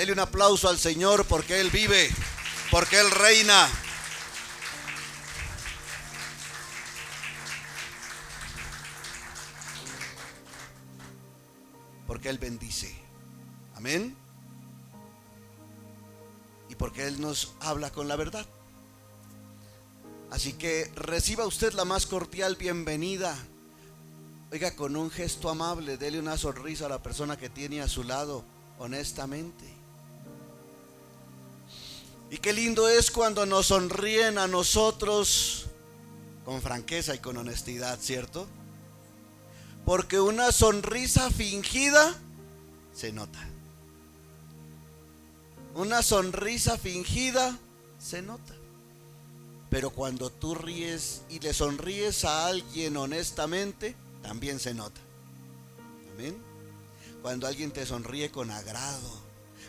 Dele un aplauso al Señor porque Él vive, porque Él reina. Porque Él bendice. Amén. Y porque Él nos habla con la verdad. Así que reciba usted la más cordial bienvenida. Oiga, con un gesto amable, dele una sonrisa a la persona que tiene a su lado, honestamente. Y qué lindo es cuando nos sonríen a nosotros con franqueza y con honestidad, ¿cierto? Porque una sonrisa fingida se nota. Una sonrisa fingida se nota. Pero cuando tú ríes y le sonríes a alguien honestamente, también se nota. Amén. Cuando alguien te sonríe con agrado,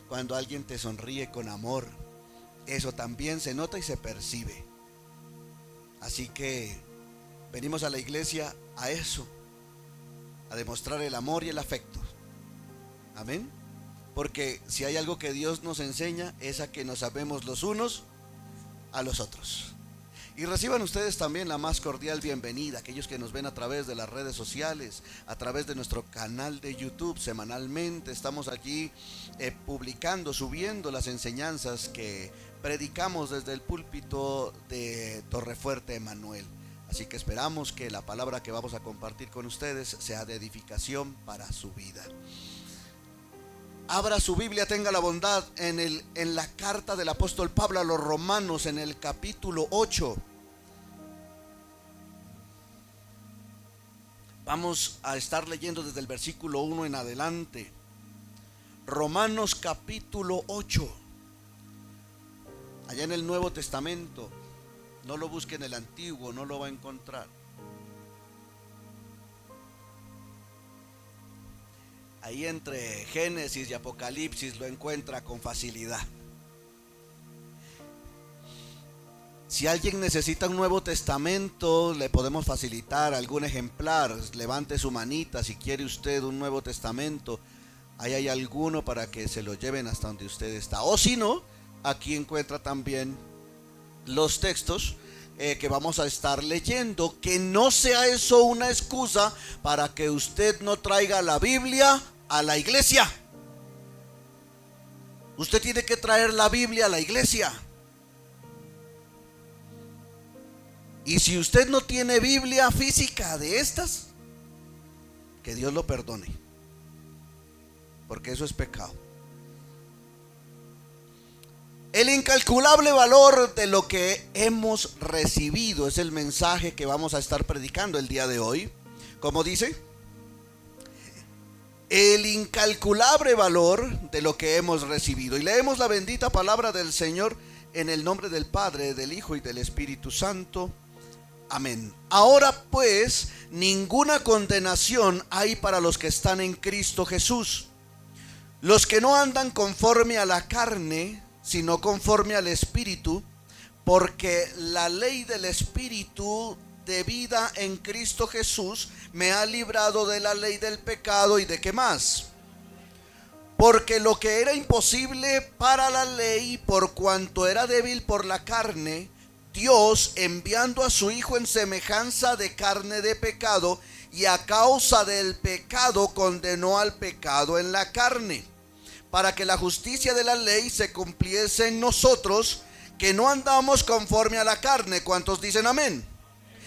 cuando alguien te sonríe con amor, eso también se nota y se percibe. Así que venimos a la iglesia a eso, a demostrar el amor y el afecto. Amén. Porque si hay algo que Dios nos enseña es a que nos amemos los unos a los otros. Y reciban ustedes también la más cordial bienvenida, aquellos que nos ven a través de las redes sociales, a través de nuestro canal de YouTube. Semanalmente estamos aquí publicando, subiendo las enseñanzas que predicamos desde el púlpito de Torrefuerte Emanuel. Así que esperamos que la palabra que vamos a compartir con ustedes sea de edificación para su vida. Abra su Biblia, tenga la bondad en la carta del apóstol Pablo a los Romanos, en el capítulo 8. Vamos a estar leyendo desde el versículo 1 en adelante. Romanos capítulo 8. Allá en el Nuevo Testamento. No lo busque en el Antiguo, no lo va a encontrar. Ahí entre Génesis y Apocalipsis lo encuentra con facilidad. Si alguien necesita un Nuevo Testamento, le podemos facilitar algún ejemplar. Levante su manita si quiere usted un Nuevo Testamento. Ahí hay alguno para que se lo lleven hasta donde usted está. O si no, aquí encuentra también los textos que vamos a estar leyendo. Que no sea eso una excusa para que usted no traiga la Biblia a la iglesia. Usted tiene que traer la Biblia a la iglesia. Y si usted no tiene Biblia física de estas, que Dios lo perdone, porque eso es pecado. El incalculable valor de lo que hemos recibido es el mensaje que vamos a estar predicando el día de hoy. ¿Cómo dice? El incalculable valor de lo que hemos recibido. Y leemos la bendita palabra del Señor en el nombre del Padre, del Hijo y del Espíritu Santo. Amén. Ahora pues, ninguna condenación hay para los que están en Cristo Jesús. Los que no andan conforme a la carne, sino conforme al Espíritu, porque la ley del Espíritu de vida en Cristo Jesús me ha librado de la ley del pecado y de qué más. Porque lo que era imposible para la ley, por cuanto era débil por la carne, Dios, enviando a su Hijo en semejanza de carne de pecado, y a causa del pecado condenó al pecado en la carne, para que la justicia de la ley se cumpliese en nosotros, que no andamos conforme a la carne. ¿Cuántos dicen amén?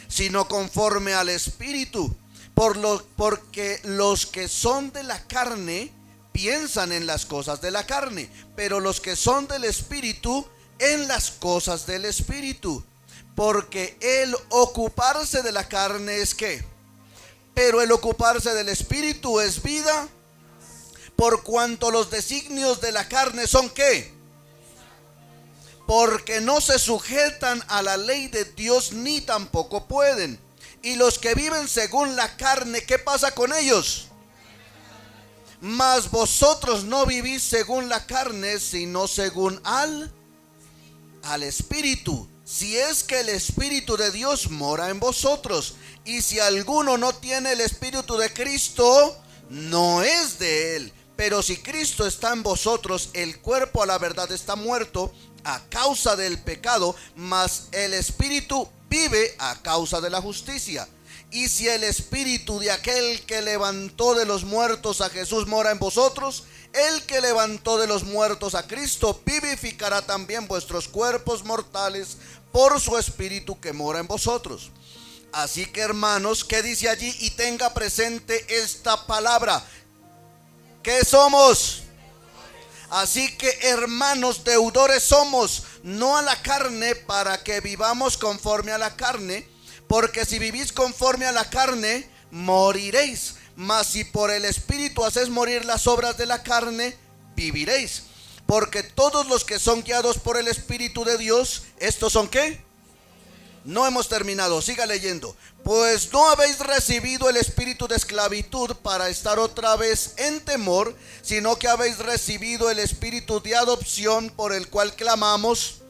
Sino conforme al Espíritu. Porque los que son de la carne piensan en las cosas de la carne, pero los que son del Espíritu en las cosas del Espíritu. Porque el ocuparse de la carne es ¿qué? Pero el ocuparse del Espíritu es vida. Por cuanto los designios de la carne son ¿qué? Porque no se sujetan a la ley de Dios, ni tampoco pueden. Y los que viven según la carne, ¿qué pasa con ellos? Mas vosotros no vivís según la carne, sino según al Espíritu. Si es que el Espíritu de Dios mora en vosotros. Y si alguno no tiene el Espíritu de Cristo, no es de él. Pero si Cristo está en vosotros, el cuerpo a la verdad está muerto a causa del pecado, mas el espíritu vive a causa de la justicia. Y si el espíritu de aquel que levantó de los muertos a Jesús mora en vosotros, el que levantó de los muertos a Cristo vivificará también vuestros cuerpos mortales por su espíritu que mora en vosotros. Así que, hermanos, ¿qué dice allí? Y tenga presente esta palabra. ¿Qué somos? Así que, hermanos, deudores somos, no a la carne, para que vivamos conforme a la carne, porque si vivís conforme a la carne, moriréis. Mas si por el Espíritu hacéis morir las obras de la carne, viviréis. Porque todos los que son guiados por el Espíritu de Dios, ¿estos son qué? No hemos terminado, siga leyendo. Pues no habéis recibido el espíritu de esclavitud para estar otra vez en temor, sino que habéis recibido el espíritu de adopción, por el cual clamamos: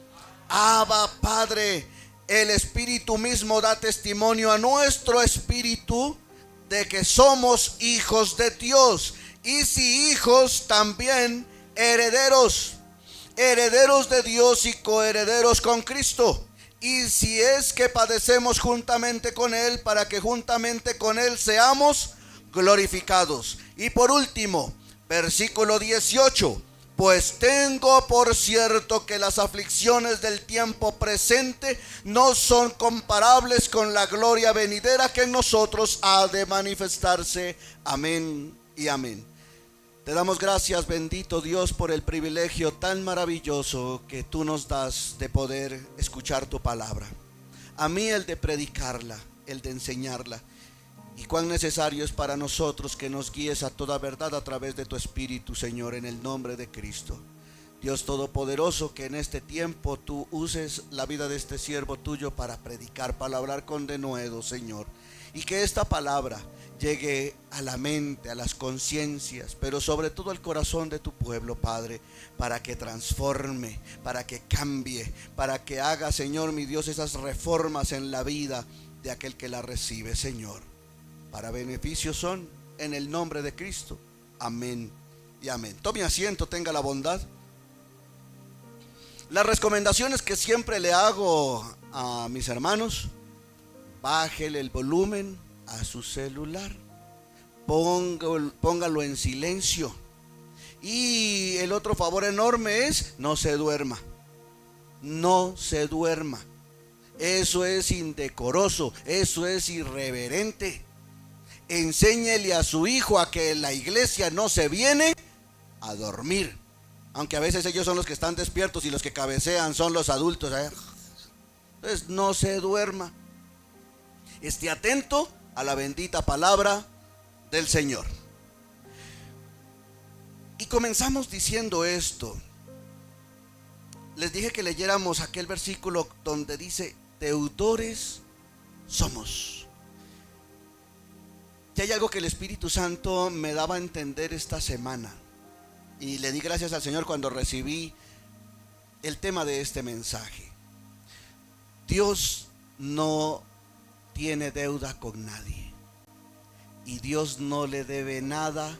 Abba, Padre. El espíritu mismo da testimonio a nuestro espíritu de que somos hijos de Dios. Y si hijos, también herederos, herederos de Dios y coherederos con Cristo. Y si es que padecemos juntamente con Él, para que juntamente con Él seamos glorificados. Y por último, versículo 18. Pues tengo por cierto que las aflicciones del tiempo presente no son comparables con la gloria venidera que en nosotros ha de manifestarse. Amén y amén. Te damos gracias, bendito Dios, por el privilegio tan maravilloso que tú nos das de poder escuchar tu palabra. A mí el de predicarla, el de enseñarla. Y cuán necesario es para nosotros que nos guíes a toda verdad a través de tu Espíritu, Señor, en el nombre de Cristo. Dios Todopoderoso, que en este tiempo tú uses la vida de este siervo tuyo para predicar, para hablar con denuedo, Señor. Y que esta palabra llegue a la mente, a las conciencias, pero sobre todo al corazón de tu pueblo, Padre, para que transforme, para que cambie, para que haga, Señor mi Dios, esas reformas en la vida de aquel que la recibe, Señor. Para beneficio son, en el nombre de Cristo. Amén y amén. Tome asiento, tenga la bondad. Las recomendaciones que siempre le hago a mis hermanos: bájele el volumen a su celular, póngalo en silencio. Y el otro favor enorme es: no se duerma. No se duerma. Eso es indecoroso, eso es irreverente. Enséñele a su hijo a que en la iglesia no se viene a dormir, aunque a veces ellos son los que están despiertos y los que cabecean son los adultos. Entonces no se duerma. Esté atento a la bendita palabra del Señor. Y comenzamos diciendo esto. Les dije que leyéramos aquel versículo donde dice: deudores somos. Y hay algo que el Espíritu Santo me daba a entender esta semana, y le di gracias al Señor cuando recibí el tema de este mensaje. Dios no tiene deuda con nadie, y Dios no le debe nada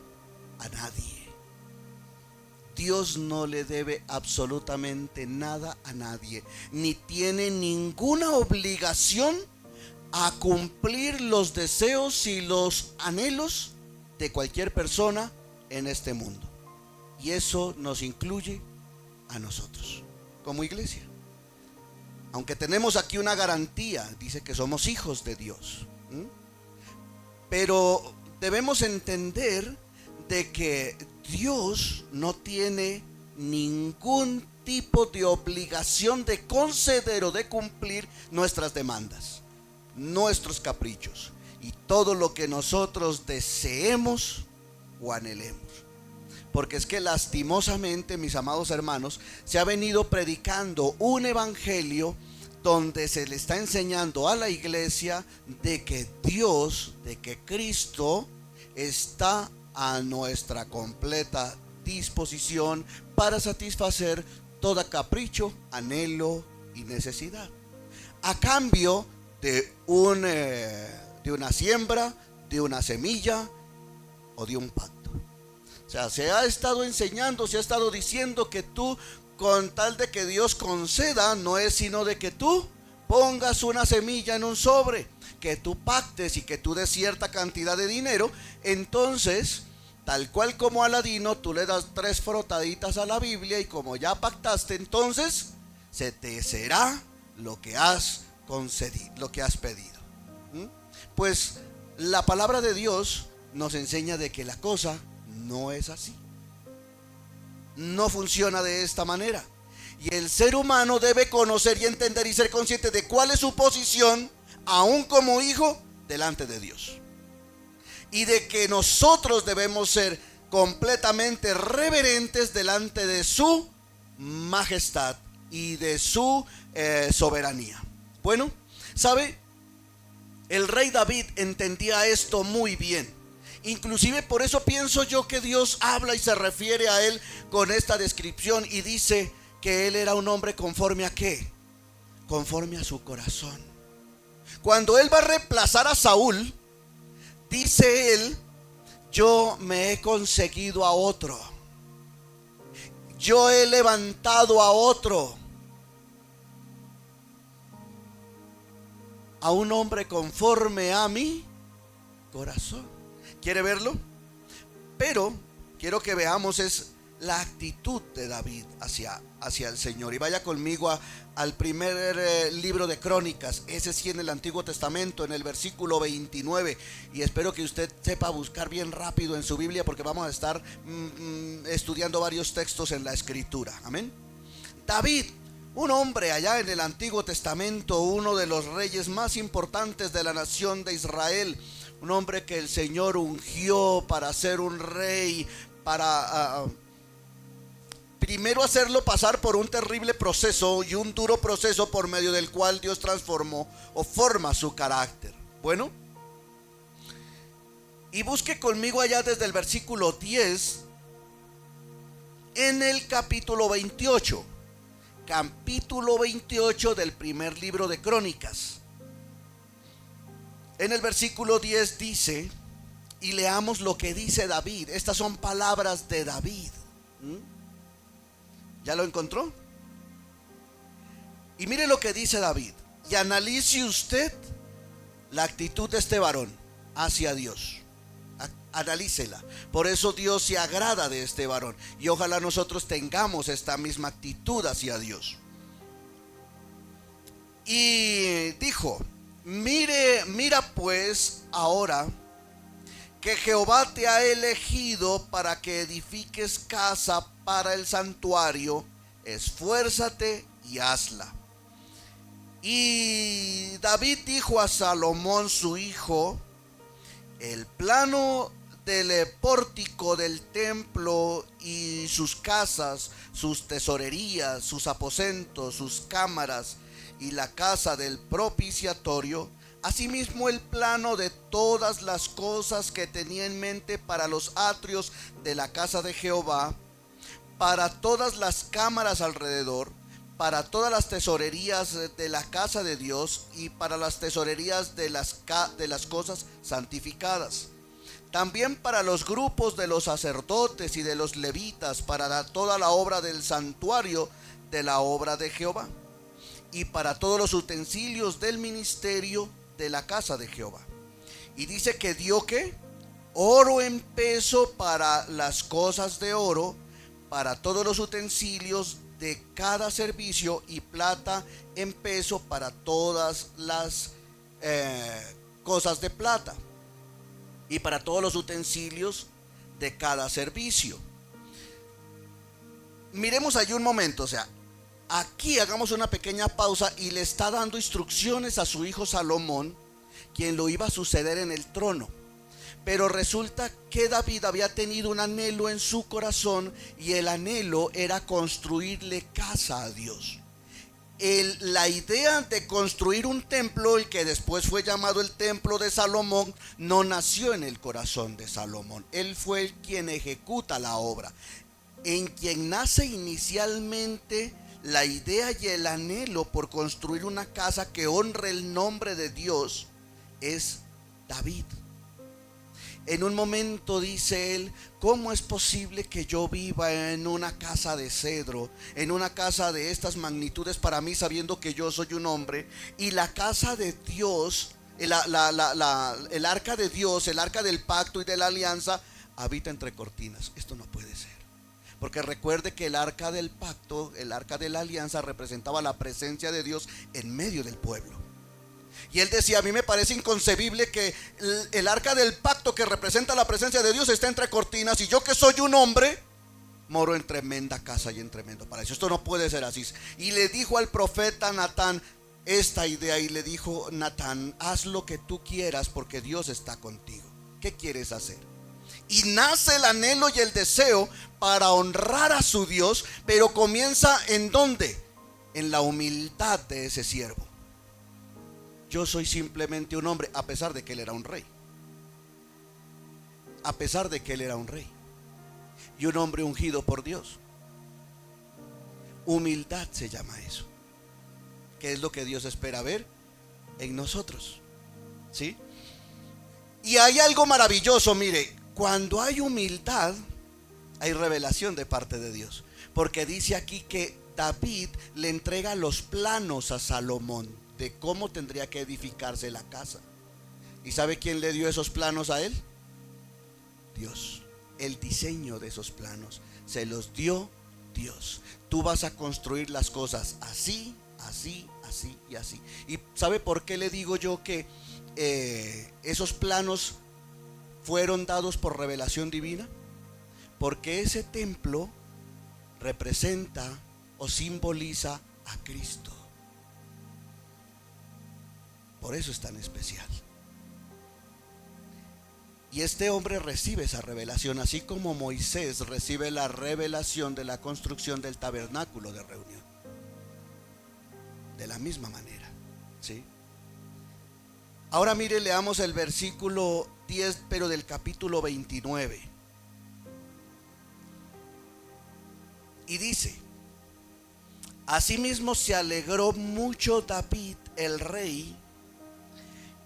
a nadie. Dios no le debe absolutamente nada a nadie, ni tiene ninguna obligación a cumplir los deseos y los anhelos de cualquier persona en este mundo. Y eso nos incluye a nosotros como iglesia. Aunque tenemos aquí una garantía, dice que somos hijos de Dios. Pero debemos entender de que Dios no tiene ningún tipo de obligación de conceder o de cumplir nuestras demandas, nuestros caprichos y todo lo que nosotros deseemos o anhelemos. Porque es que lastimosamente, mis amados hermanos, se ha venido predicando un evangelio donde se le está enseñando a la iglesia de que Dios, de que Cristo está a nuestra completa disposición para satisfacer todo capricho, anhelo y necesidad, a cambio de una siembra, de una semilla o de un pacto. O sea, se ha estado enseñando, se ha estado diciendo que tú, con tal de que Dios conceda, no es sino de que tú pongas una semilla en un sobre, que tú pactes y que tú des cierta cantidad de dinero. Entonces, tal cual como Aladino, tú le das 3 frotaditas a la Biblia y como ya pactaste, entonces se te será lo que has concedido, lo que has pedido. Pues la palabra de Dios nos enseña de que la cosa no es así. No funciona de esta manera. Y el ser humano debe conocer y entender y ser consciente de cuál es su posición, aún como hijo, delante de Dios. Y de que nosotros debemos ser completamente reverentes delante de su majestad y de su soberanía. Bueno, ¿sabe? El rey David entendía esto muy bien. Inclusive por eso pienso yo que Dios habla y se refiere a él con esta descripción y dice que él era un hombre conforme a ¿qué? Conforme a su corazón. Cuando él va a reemplazar a Saúl, dice él: yo me he conseguido a otro, yo he levantado a otro, a un hombre conforme a mi corazón. ¿Quiere verlo? Pero quiero que veamos es la actitud de David hacia el Señor. Y vaya conmigo al primer libro de Crónicas, ese sí, en el Antiguo Testamento, en el versículo 29. Y espero que usted sepa buscar bien rápido en su Biblia, porque vamos a estar estudiando varios textos en la Escritura. Amén. David, un hombre allá en el Antiguo Testamento, uno de los reyes más importantes de la nación de Israel, un hombre que el Señor ungió para ser un rey, para primero hacerlo pasar por un terrible proceso y un duro proceso por medio del cual Dios transformó o forma su carácter. Bueno, y busque conmigo allá desde el versículo 10 en el capítulo 28. Capítulo 28 del primer libro de Crónicas. En el versículo 10 dice, y leamos lo que dice David. Estas son palabras de David. ¿Ya lo encontró? Y mire lo que dice David. Y analice usted la actitud de este varón hacia Dios. Analícela. Por eso Dios se agrada de este varón. Y ojalá nosotros tengamos esta misma actitud hacia Dios. Y dijo: mira pues ahora que Jehová te ha elegido para que edifiques casa para el santuario, esfuérzate y hazla. Y David dijo a Salomón su hijo: el plano del pórtico del templo y sus casas, sus tesorerías, sus aposentos, sus cámaras y la casa del propiciatorio, asimismo el plano de todas las cosas que tenía en mente para los atrios de la casa de Jehová, para todas las cámaras alrededor, para todas las tesorerías de la casa de Dios y para las tesorerías de las cosas santificadas. También para los grupos de los sacerdotes y de los levitas, para toda la obra del santuario de la obra de Jehová, y para todos los utensilios del ministerio de la casa de Jehová. Y dice que dio ¿qué? Oro en peso para las cosas de oro, para todos los utensilios de cada servicio, y plata en peso para todas las cosas de plata, y para todos los utensilios de cada servicio. Miremos allí un momento, o sea, aquí hagamos una pequeña pausa y le está dando instrucciones a su hijo Salomón, quien lo iba a suceder en el trono. Pero resulta que David había tenido un anhelo en su corazón, y el anhelo era construirle casa a Dios. La idea de construir un templo, el que después fue llamado el templo de Salomón, no nació en el corazón de Salomón. Él fue quien ejecuta la obra. En quien nace inicialmente la idea y el anhelo por construir una casa que honre el nombre de Dios es David. En un momento dice él: ¿cómo es posible que yo viva en una casa de cedro, en una casa de estas magnitudes para mí, sabiendo que yo soy un hombre, y la casa de Dios, el arca de Dios, el arca del pacto y de la alianza, habita entre cortinas? Esto no puede ser. Porque recuerde que el arca del pacto, el arca de la alianza, representaba la presencia de Dios en medio del pueblo. Y él decía: a mí me parece inconcebible que el arca del pacto, que representa la presencia de Dios, esté entre cortinas, y yo, que soy un hombre, moro en tremenda casa y en tremendo palacio. Esto no puede ser así. Y le dijo al profeta Natán esta idea, y le dijo: Natán, haz lo que tú quieras, porque Dios está contigo. ¿Qué quieres hacer? Y nace el anhelo y el deseo para honrar a su Dios, pero comienza ¿en dónde? En la humildad de ese siervo. Yo soy simplemente un hombre, a pesar de que él era un rey. A pesar de que él era un rey y un hombre ungido por Dios. Humildad se llama eso, que es lo que Dios espera ver en nosotros, ¿sí? Y hay algo maravilloso, mire, cuando hay humildad, hay revelación de parte de Dios. Porque dice aquí que David le entrega los planos a Salomón de cómo tendría que edificarse la casa. ¿Y sabe quién le dio esos planos a él? Dios. El diseño de esos planos se los dio Dios. Tú vas a construir las cosas así, así, así y así. ¿Y sabe por qué le digo yo que esos planos fueron dados por revelación divina? Porque ese templo representa o simboliza a Cristo. Por eso es tan especial. Y este hombre recibe esa revelación, así como Moisés recibe la revelación de la construcción del tabernáculo de reunión. De la misma manera, ¿sí? Ahora mire, leamos el versículo 10, pero del capítulo 29. Y dice: asimismo se alegró mucho David el rey,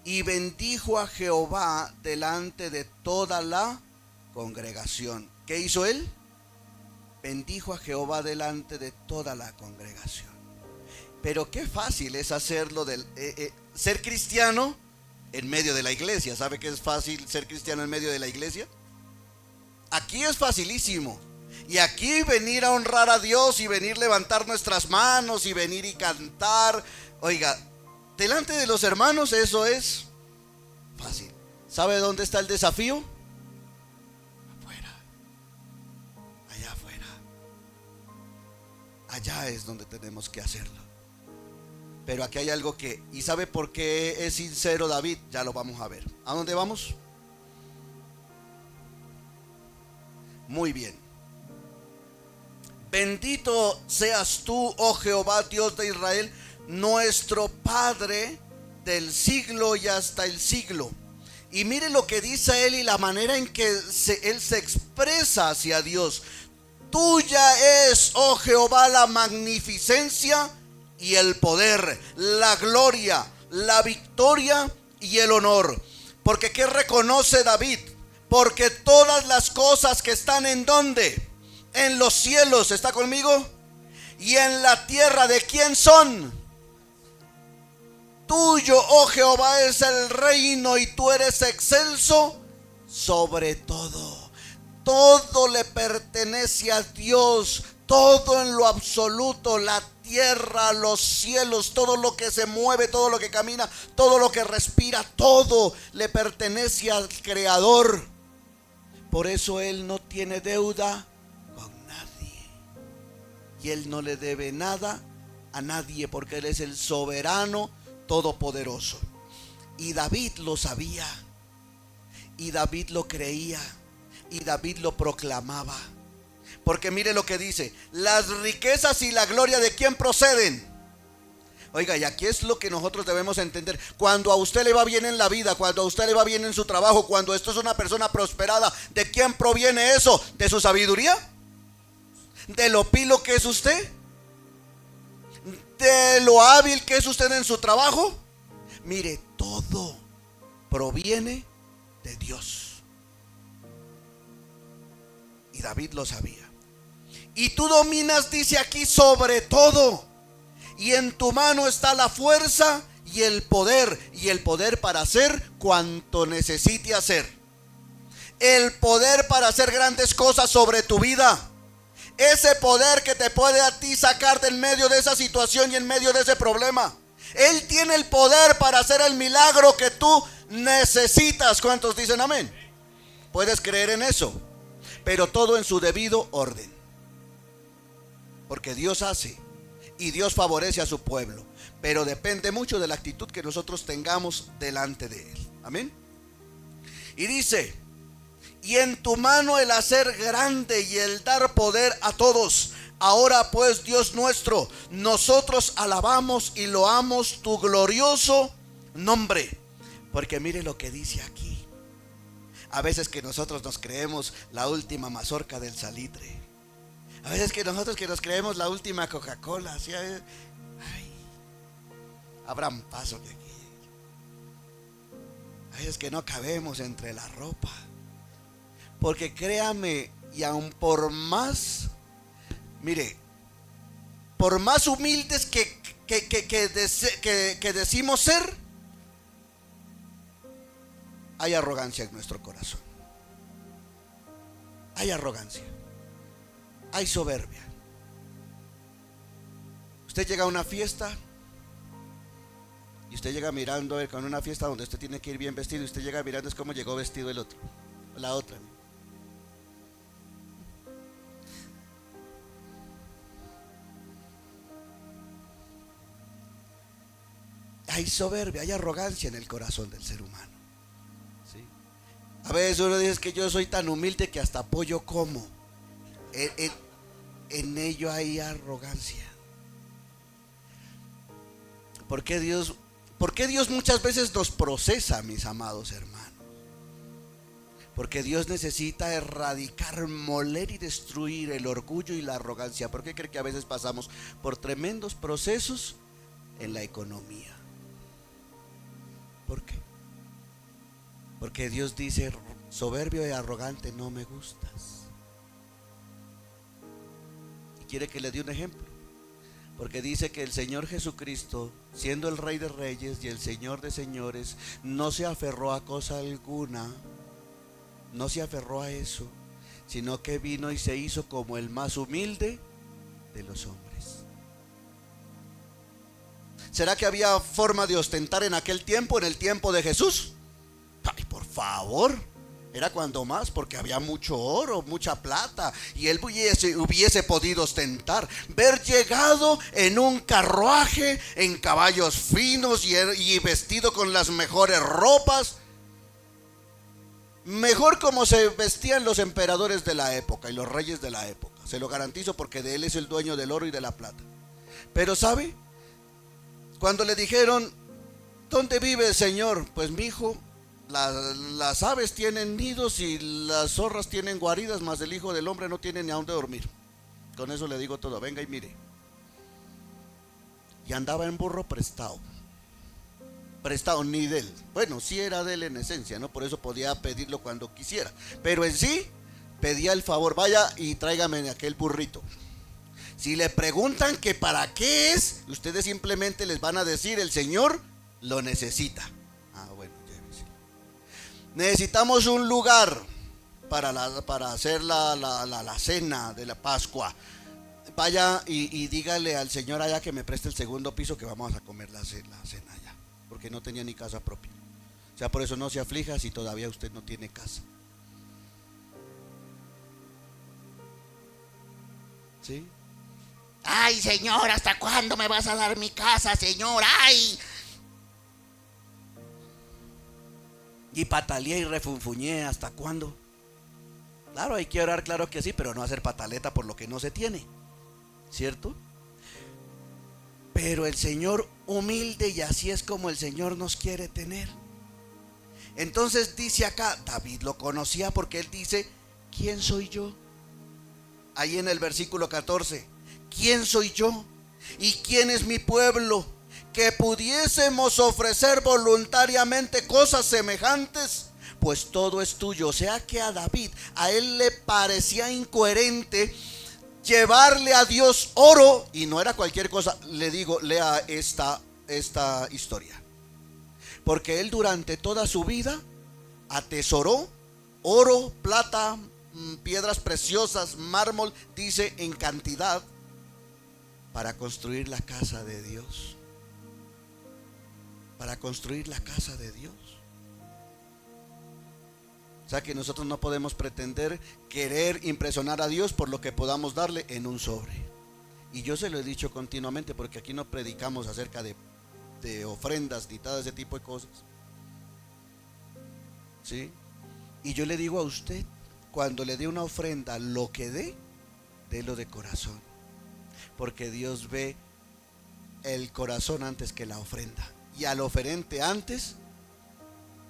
y bendijo a Jehová delante de toda la congregación. ¿Qué hizo él? Bendijo a Jehová delante de toda la congregación. Pero qué fácil es hacerlo, ser cristiano en medio de la iglesia. ¿Sabe que es fácil ser cristiano en medio de la iglesia? Aquí es facilísimo. Y aquí venir a honrar a Dios, y venir a levantar nuestras manos, y venir y cantar. Oiga, delante de los hermanos eso es fácil. ¿Sabe dónde está el desafío? Afuera. Allá afuera. Allá es donde tenemos que hacerlo. Pero aquí hay algo que... ¿Y sabe por qué es sincero David? Ya lo vamos a ver. ¿A dónde vamos? Muy bien. Bendito seas tú, oh Jehová, Dios de Israel, nuestro Padre, del siglo y hasta el siglo. Y mire lo que dice él y la manera en que él se expresa hacia Dios. Tuya es, oh Jehová, la magnificencia y el poder, la gloria, la victoria y el honor. Porque ¿qué reconoce David? Porque todas las cosas que están ¿en dónde? En los cielos, ¿está conmigo? Y en la tierra, ¿de quién son? Tuyo, oh Jehová, es el reino, y tú eres excelso sobre todo. Todo le pertenece a Dios, todo en lo absoluto, la tierra, los cielos, todo lo que se mueve, todo lo que camina, todo lo que respira, todo le pertenece al Creador. Por eso Él no tiene deuda con nadie, y Él no le debe nada a nadie, porque Él es el soberano todopoderoso. Y David lo sabía, y David lo creía, y David lo proclamaba. Porque mire lo que dice: las riquezas y la gloria, ¿de quién proceden? Oiga, y aquí es lo que nosotros debemos entender. Cuando a usted le va bien en la vida, cuando a usted le va bien en su trabajo, cuando esto es una persona prosperada, ¿de quién proviene eso? ¿De su sabiduría? ¿De lo pilo que es usted? ¿De lo hábil que es usted en su trabajo? Mire, todo proviene de Dios. Y David lo sabía. Y tú dominas, dice aquí, sobre todo. Y en tu mano está la fuerza y el poder para hacer cuanto necesite hacer. El poder para hacer grandes cosas sobre tu vida. Ese poder que te puede a ti sacar del medio de esa situación y en medio de ese problema. Él tiene el poder para hacer el milagro que tú necesitas. ¿Cuántos dicen amén? Puedes creer en eso, pero todo en su debido orden. Porque Dios hace y Dios favorece a su pueblo, pero depende mucho de la actitud que nosotros tengamos delante de Él. Amén. Y dice: y en tu mano el hacer grande y el dar poder a todos. Ahora pues, Dios nuestro, nosotros alabamos y loamos tu glorioso nombre. Porque mire lo que dice aquí. A veces que nosotros nos creemos la última mazorca del salitre. A veces que nosotros que nos creemos la última Coca-Cola. ¿Sí? Ay, abran paso que aquí. A veces que no cabemos entre la ropa. Porque créame, y aun por más, mire, por más humildes que decimos ser, hay arrogancia en nuestro corazón. Hay arrogancia. Hay soberbia. Usted llega a una fiesta y usted llega mirando con una fiesta donde usted tiene que ir bien vestido, y usted llega mirando es como llegó vestido el otro, la otra. Hay soberbia, hay arrogancia en el corazón del ser humano. ¿Sí? A veces uno dice que yo soy tan humilde que hasta pollo como. En ello hay arrogancia. ¿Por qué Dios muchas veces nos procesa, mis amados hermanos? Porque Dios necesita erradicar, moler y destruir el orgullo y la arrogancia. ¿Por qué cree que a veces pasamos por tremendos procesos en la economía? ¿Por qué? Porque Dios dice: soberbio y arrogante no me gustas. Y quiere que le dé un ejemplo. Porque dice que el Señor Jesucristo, siendo el Rey de Reyes y el Señor de Señores, no se aferró a cosa alguna. No se aferró a eso, sino que vino y se hizo como el más humilde de los hombres. ¿Será que había forma de ostentar en aquel tiempo, en el tiempo de Jesús? Ay, por favor, era cuando más, porque había mucho oro, mucha plata, y él hubiese podido ostentar. Ver llegado en un carruaje, en caballos finos y vestido con las mejores ropas. Mejor como se vestían los emperadores de la época y los reyes de la época. Se lo garantizo, porque de él es el dueño del oro y de la plata. Pero ¿sabe? Cuando le dijeron: ¿dónde vive el Señor? Pues mi hijo, las aves tienen nidos y las zorras tienen guaridas, mas el Hijo del Hombre no tiene ni a dónde dormir. Con eso le digo todo. Venga y mire. Y andaba en burro prestado, ni de él. Bueno, sí era de él en esencia, ¿no? Por eso podía pedirlo cuando quisiera, pero en sí pedía el favor: vaya y tráigame aquel burrito. Si le preguntan que para qué es, ustedes simplemente les van a decir: el Señor lo necesita. Ah, bueno, llévese. Necesitamos un lugar para hacer la cena de la Pascua. Vaya y dígale al Señor allá que me preste el segundo piso, que vamos a comer la cena allá. Porque no tenía ni casa propia. O sea, por eso no se aflija si todavía usted no tiene casa. ¿Sí? Ay, Señor, ¿hasta cuándo me vas a dar mi casa, Señor? Ay. Y pataleé y refunfuñé: ¿hasta cuándo? Claro, hay que orar, claro que sí, pero no hacer pataleta por lo que no se tiene, ¿cierto? Pero el Señor humilde, y así es como el Señor nos quiere tener. Entonces dice acá, David lo conocía porque él dice: ¿quién soy yo? Ahí en el versículo 14, ¿quién soy yo? ¿Y quién es mi pueblo? Que pudiésemos ofrecer voluntariamente cosas semejantes pues todo es tuyo. O sea que a David, a él le parecía incoherente llevarle a Dios oro, y no era cualquier cosa. Le digo, lea esta historia, porque él durante toda su vida atesoró oro, plata, piedras preciosas, mármol, dice en cantidad, para construir la casa de Dios. Para construir la casa de Dios. O sea que nosotros no podemos pretender querer impresionar a Dios por lo que podamos darle en un sobre. Y yo se lo he dicho continuamente, porque aquí no predicamos acerca de ofrendas ni todo ese tipo de cosas. ¿Sí? Y yo le digo a usted, cuando le dé una ofrenda, lo que délo de corazón, porque Dios ve el corazón antes que la ofrenda, y al oferente antes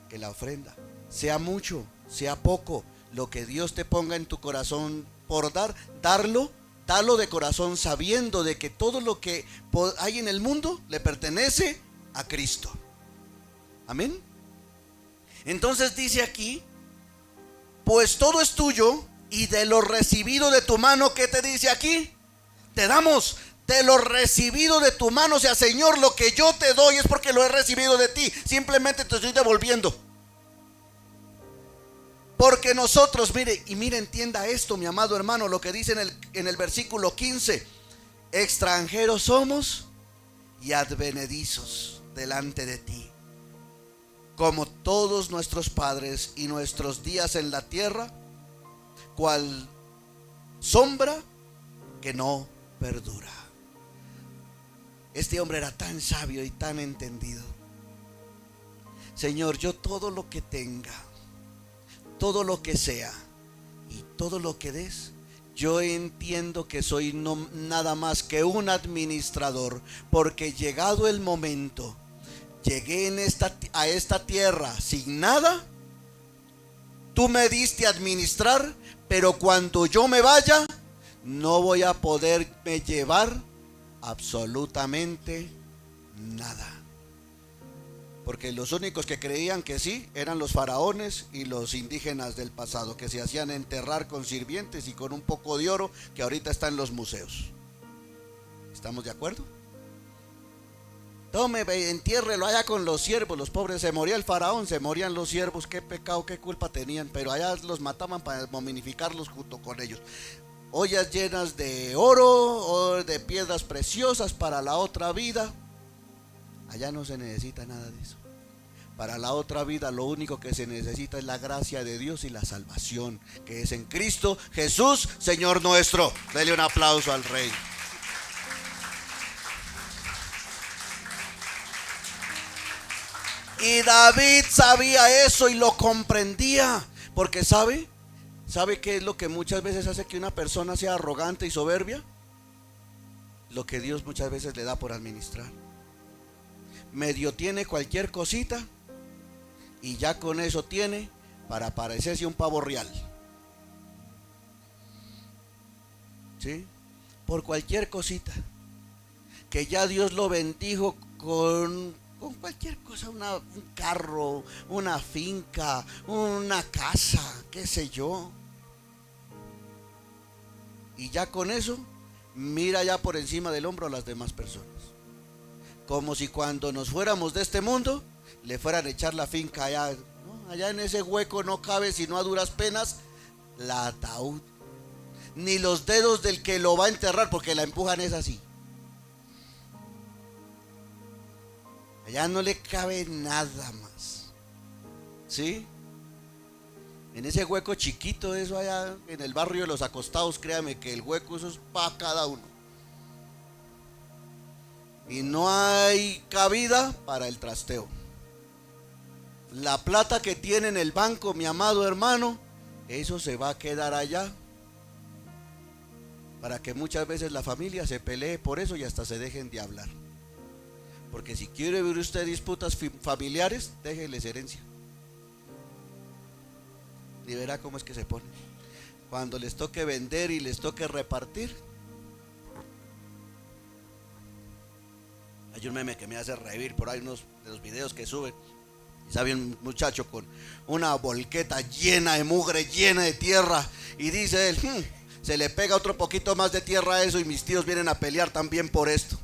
que la ofrenda. Sea mucho, sea poco, lo que Dios te ponga en tu corazón por darlo de corazón, sabiendo de que todo lo que hay en el mundo le pertenece a Cristo. Amén. Entonces dice aquí, pues todo es tuyo, y de lo recibido de tu mano, ¿qué te dice aquí? Te damos. De lo recibido de tu mano. O sea, Señor, lo que yo te doy es porque lo he recibido de ti. Simplemente te estoy devolviendo. Porque nosotros, mire, entienda esto, mi amado hermano, lo que dice en el versículo 15. Extranjeros somos y advenedizos delante de ti, como todos nuestros padres, y nuestros días en la tierra, cual sombra que no perdura. Este hombre era tan sabio y tan entendido. Señor, yo todo lo que tenga, todo lo que sea y todo lo que des, yo entiendo que soy nada más que un administrador, porque llegado el momento, llegué a esta tierra sin nada. Tú me diste a administrar, pero cuando yo me vaya, no voy a poderme llevar absolutamente nada. Porque los únicos que creían que sí eran los faraones y los indígenas del pasado, que se hacían enterrar con sirvientes y con un poco de oro que ahorita está en los museos. ¿Estamos de acuerdo? Tome, entiérrelo allá con los siervos. Los pobres, se moría el faraón, se morían los siervos. Qué pecado, qué culpa tenían, pero allá los mataban para momificarlos junto con ellos. Ollas llenas de oro o de piedras preciosas para la otra vida. Allá no se necesita nada de eso. Para la otra vida lo único que se necesita es la gracia de Dios y la salvación, que es en Cristo Jesús, Señor nuestro. Dele un aplauso al Rey. Y David sabía eso y lo comprendía, porque ¿sabe qué es lo que muchas veces hace que una persona sea arrogante y soberbia? Lo que Dios muchas veces le da por administrar. Medio tiene cualquier cosita y ya con eso tiene para parecerse un pavo real. ¿Sí? Por cualquier cosita, que ya Dios lo bendijo con cualquier cosa, un carro, una finca, una casa, qué sé yo. Y ya con eso mira ya por encima del hombro a las demás personas, como si cuando nos fuéramos de este mundo le fueran a echar la finca allá, ¿no? Allá en ese hueco no cabe sino a duras penas la ataúd, ni los dedos del que lo va a enterrar, porque la empujan es así. Allá no le cabe nada más. ¿Sí? En ese hueco chiquito, eso allá en el barrio de los acostados, créame que el hueco eso es para cada uno. Y no hay cabida para el trasteo. La plata que tiene en el banco, mi amado hermano, eso se va a quedar allá, para que muchas veces la familia se pelee por eso y hasta se dejen de hablar. Porque si quiere ver usted disputas familiares, déjeles herencia y verá cómo es que se pone. Cuando les toque vender y les toque repartir. Hay un meme que me hace reír por ahí, unos de los videos que suben. Sabe un muchacho con una volqueta llena de mugre, llena de tierra, y dice él, se le pega otro poquito más de tierra a eso y mis tíos vienen a pelear también por esto.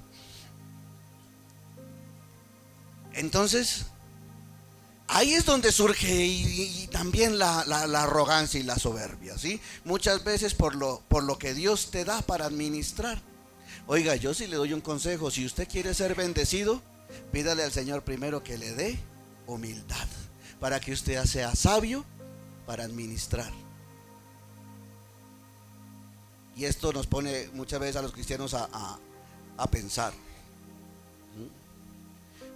Entonces, ahí es donde surge y también la arrogancia y la soberbia, ¿sí? Muchas veces por lo que Dios te da para administrar. Oiga, yo sí le doy un consejo: si usted quiere ser bendecido, pídale al Señor primero que le dé humildad, para que usted sea sabio para administrar. Y esto nos pone muchas veces a los cristianos a pensar: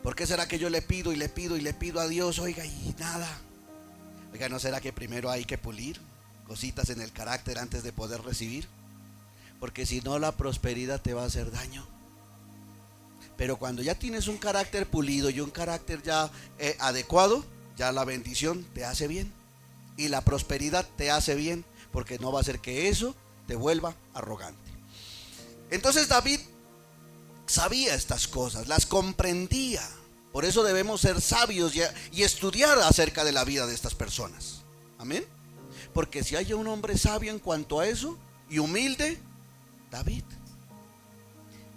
¿por qué será que yo le pido y le pido y le pido a Dios, oiga, y nada? Oiga, ¿no será que primero hay que pulir cositas en el carácter antes de poder recibir? Porque si no, la prosperidad te va a hacer daño. Pero cuando ya tienes un carácter pulido y un carácter ya adecuado, ya la bendición te hace bien y la prosperidad te hace bien, porque no va a hacer que eso te vuelva arrogante. Entonces David sabía estas cosas, las comprendía. Por eso debemos ser sabios y estudiar acerca de la vida de estas personas. Amén. Porque si hay un hombre sabio en cuanto a eso y humilde, David,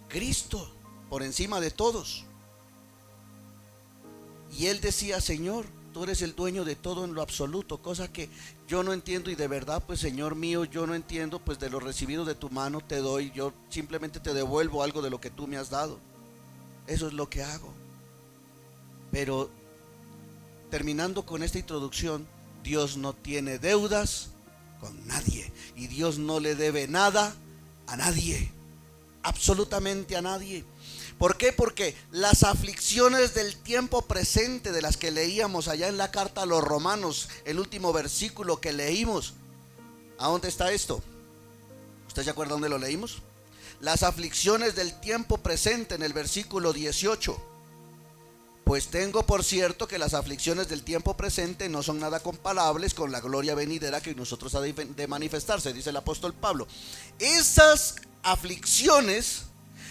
Cristo por encima de todos. Y él decía: Señor, tú eres el dueño de todo en lo absoluto, cosa que yo no entiendo, y de verdad, pues Señor mío, yo no entiendo, pues de lo recibido de tu mano te doy, yo simplemente te devuelvo algo de lo que tú me has dado. Eso es lo que hago. Pero terminando con esta introducción, Dios no tiene deudas con nadie, y Dios no le debe nada a nadie, absolutamente a nadie. ¿Por qué? Porque las aflicciones del tiempo presente, de las que leíamos allá en la carta a los Romanos, el último versículo que leímos, ¿a dónde está esto? ¿Usted se acuerda dónde lo leímos? Las aflicciones del tiempo presente, en el versículo 18. Pues tengo por cierto que las aflicciones del tiempo presente no son nada comparables con la gloria venidera que nosotros ha de manifestarse, dice el apóstol Pablo. Esas aflicciones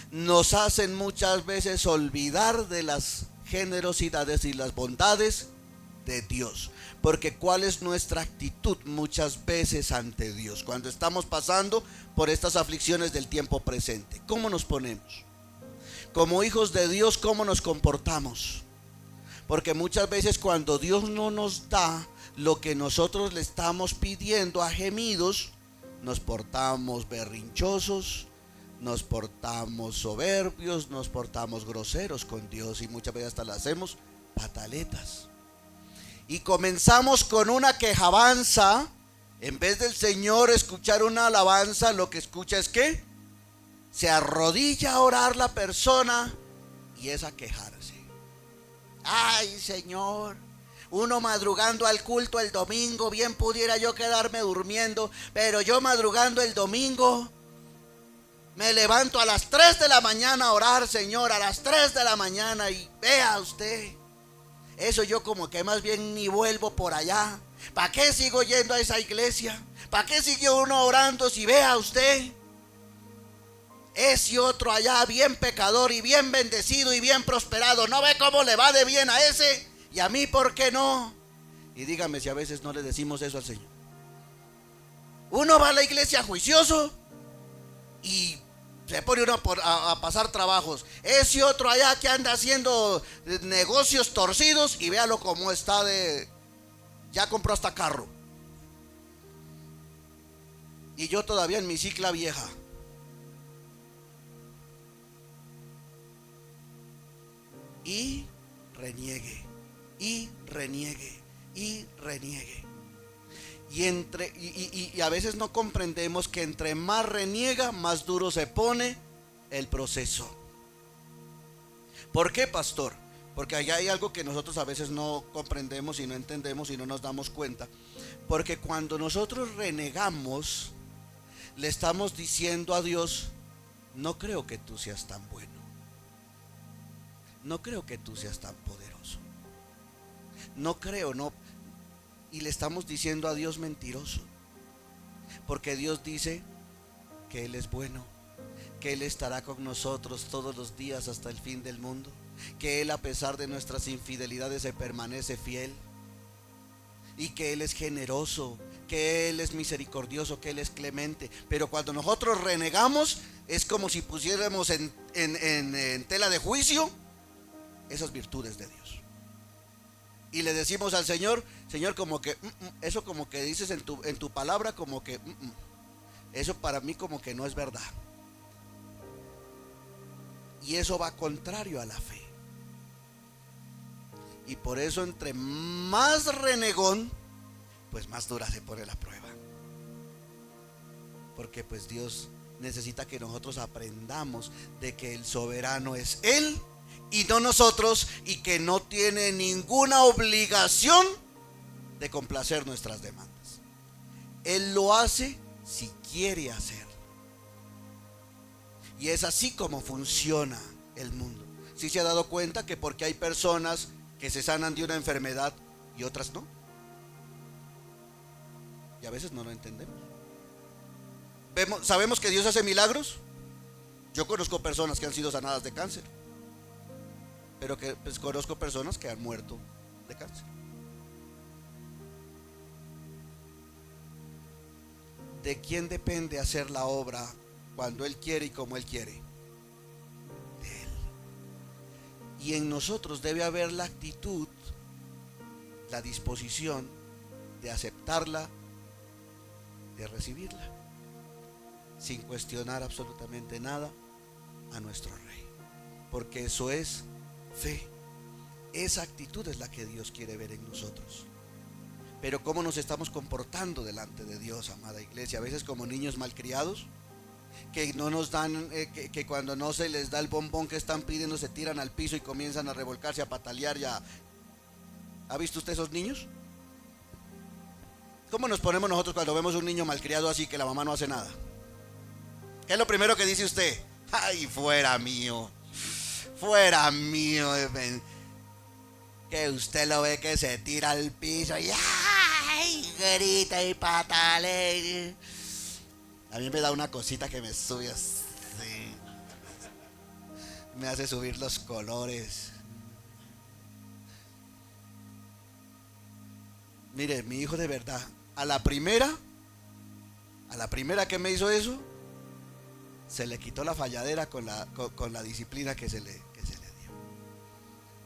nos hacen muchas veces olvidar de las generosidades y las bondades de Dios. Porque ¿cuál es nuestra actitud muchas veces ante Dios cuando estamos pasando por estas aflicciones del tiempo presente? ¿Cómo nos ponemos? Como hijos de Dios, ¿cómo nos comportamos? Porque muchas veces cuando Dios no nos da lo que nosotros le estamos pidiendo a gemidos, nos portamos berrinchosos, nos portamos soberbios, nos portamos groseros con Dios, y muchas veces hasta le hacemos pataletas. Y comenzamos con una quejabanza. En vez del Señor escuchar una alabanza, lo que escucha es que se arrodilla a orar la persona y es a quejarse. Ay, Señor, uno madrugando al culto el domingo, bien pudiera yo quedarme durmiendo, pero yo madrugando el domingo me levanto a las 3 de la mañana a orar, Señor, a las 3 de la mañana, y vea usted, eso yo como que más bien ni vuelvo por allá. ¿Para qué sigo yendo a esa iglesia? ¿Para qué siguió uno orando si vea usted? Ese otro allá, bien pecador y bien bendecido y bien prosperado, ¿no ve cómo le va de bien a ese? ¿Y a mí por qué no? Y dígame si a veces no le decimos eso al Señor. Uno va a la iglesia juicioso y se pone uno a pasar trabajos. Ese otro allá que anda haciendo negocios torcidos, y véalo cómo está ya compró hasta carro. Y yo todavía en mi cicla vieja. Y reniegue, y reniegue, y reniegue. Y a veces no comprendemos que entre más reniega, más duro se pone el proceso. ¿Por qué, pastor? Porque allá hay algo que nosotros a veces no comprendemos y no entendemos y no nos damos cuenta. Porque cuando nosotros renegamos, le estamos diciendo a Dios: no creo que tú seas tan bueno, no creo que tú seas tan poderoso, no creo, no. Y le estamos diciendo a Dios mentiroso, porque Dios dice que Él es bueno, que Él estará con nosotros todos los días hasta el fin del mundo. que Él, a pesar de nuestras infidelidades, se permanece fiel, y que Él es generoso, que Él es misericordioso, que Él es clemente. Pero cuando nosotros renegamos, es como si pusiéramos en tela de juicio esas virtudes de Dios. Y le decimos al Señor: Señor, como que eso como que dices en tu palabra, como que eso para mí como que no es verdad. Y eso va contrario a la fe. Y por eso, entre más renegón, pues más dura se pone la prueba. Porque pues Dios necesita que nosotros aprendamos de que el soberano es Él y no nosotros, y que no tiene ninguna obligación de complacer nuestras demandas. Él lo hace si quiere hacerlo. Y es así como funciona el mundo. ¿Sí se ha dado cuenta que porque hay personas que se sanan de una enfermedad y otras no? Y a veces no lo entendemos. ¿Sabemos que Dios hace milagros? Yo conozco personas que han sido sanadas de cáncer, pero que pues conozco personas que han muerto de cáncer. ¿De quién depende hacer la obra cuando Él quiere y como Él quiere? De Él. Y en nosotros debe haber la actitud, la disposición de aceptarla, de recibirla, sin cuestionar absolutamente nada a nuestro Rey, porque eso es fe. Esa actitud es la que Dios quiere ver en nosotros. Pero ¿cómo nos estamos comportando delante de Dios, amada iglesia? A veces como niños malcriados, que no nos dan, que cuando no se les da el bombón que están pidiendo, se tiran al piso y comienzan a revolcarse, a patalear. ¿Ha visto usted esos niños? ¿Cómo nos ponemos nosotros cuando vemos un niño malcriado así, que la mamá no hace nada? ¿Qué es lo primero que dice usted? ¡Ay, fuera mío! ¡Fuera mío! Que usted lo ve que se tira al piso y ¡ay! Grita y patalea. A mí me da una cosita que me sube así. Me hace subir los colores. Mire, mi hijo, de verdad, a la primera que me hizo eso, se le quitó la falladera con la disciplina que se le dio.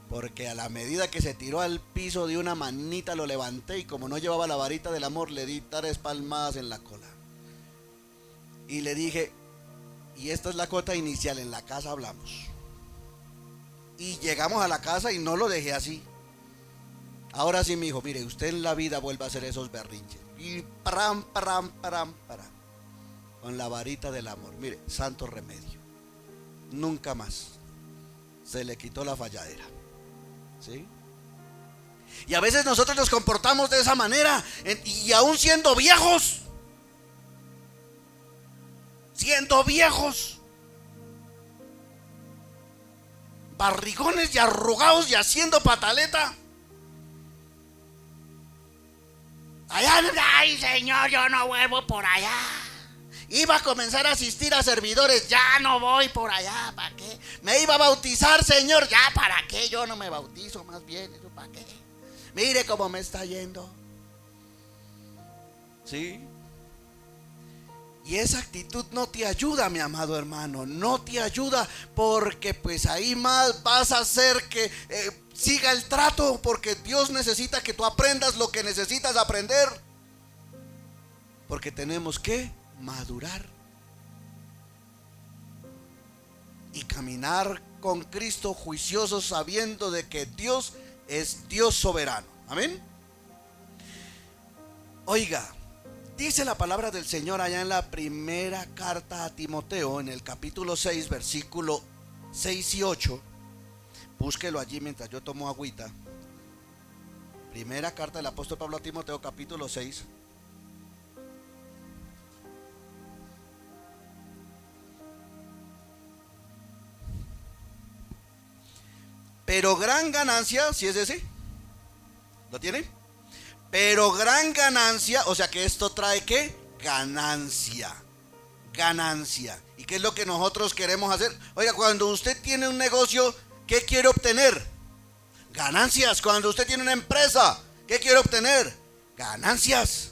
Porque a la medida que se tiró al piso, de una manita lo levanté, y como no llevaba la varita del amor, le di 3 palmadas en la cola. Y le dije: y esta es la cuota inicial, en la casa hablamos. Y llegamos a la casa y no lo dejé así. Ahora sí, mi hijo, mire, usted en la vida vuelve a hacer esos berrinches. Y param, con la varita del amor. Mire, santo remedio. Nunca más. Se le quitó la falladera. ¿Sí? Y a veces nosotros nos comportamos de esa manera, y aún siendo viejos, barrigones y arrugados y haciendo pataleta. Allá, ay Señor, yo no vuelvo por allá. Iba a comenzar a asistir a servidores, ya no voy por allá, ¿para qué? Me iba a bautizar, Señor, ya para qué, yo no me bautizo, más bien, ¿eso para qué? Mire cómo me está yendo. ¿Sí? Y esa actitud no te ayuda, mi amado hermano, no te ayuda, porque pues ahí más vas a hacer que siga el trato, porque Dios necesita que tú aprendas lo que necesitas aprender, porque tenemos que madurar y caminar con Cristo juiciosos, sabiendo de que Dios es Dios soberano. Amén. Oiga, dice la palabra del Señor allá en la primera carta a Timoteo, en el capítulo 6, versículo 6 y 8. Búsquelo allí mientras yo tomo agüita. Primera carta del apóstol Pablo a Timoteo, capítulo 6. Pero gran ganancia, si es ese, ¿lo tiene? Pero gran ganancia, o sea que esto trae ¿qué? Ganancia. ¿Y qué es lo que nosotros queremos hacer? Oiga, cuando usted tiene un negocio, ¿Qué quiere obtener? Ganancias. Cuando usted tiene una empresa, ¿qué quiere obtener? Ganancias.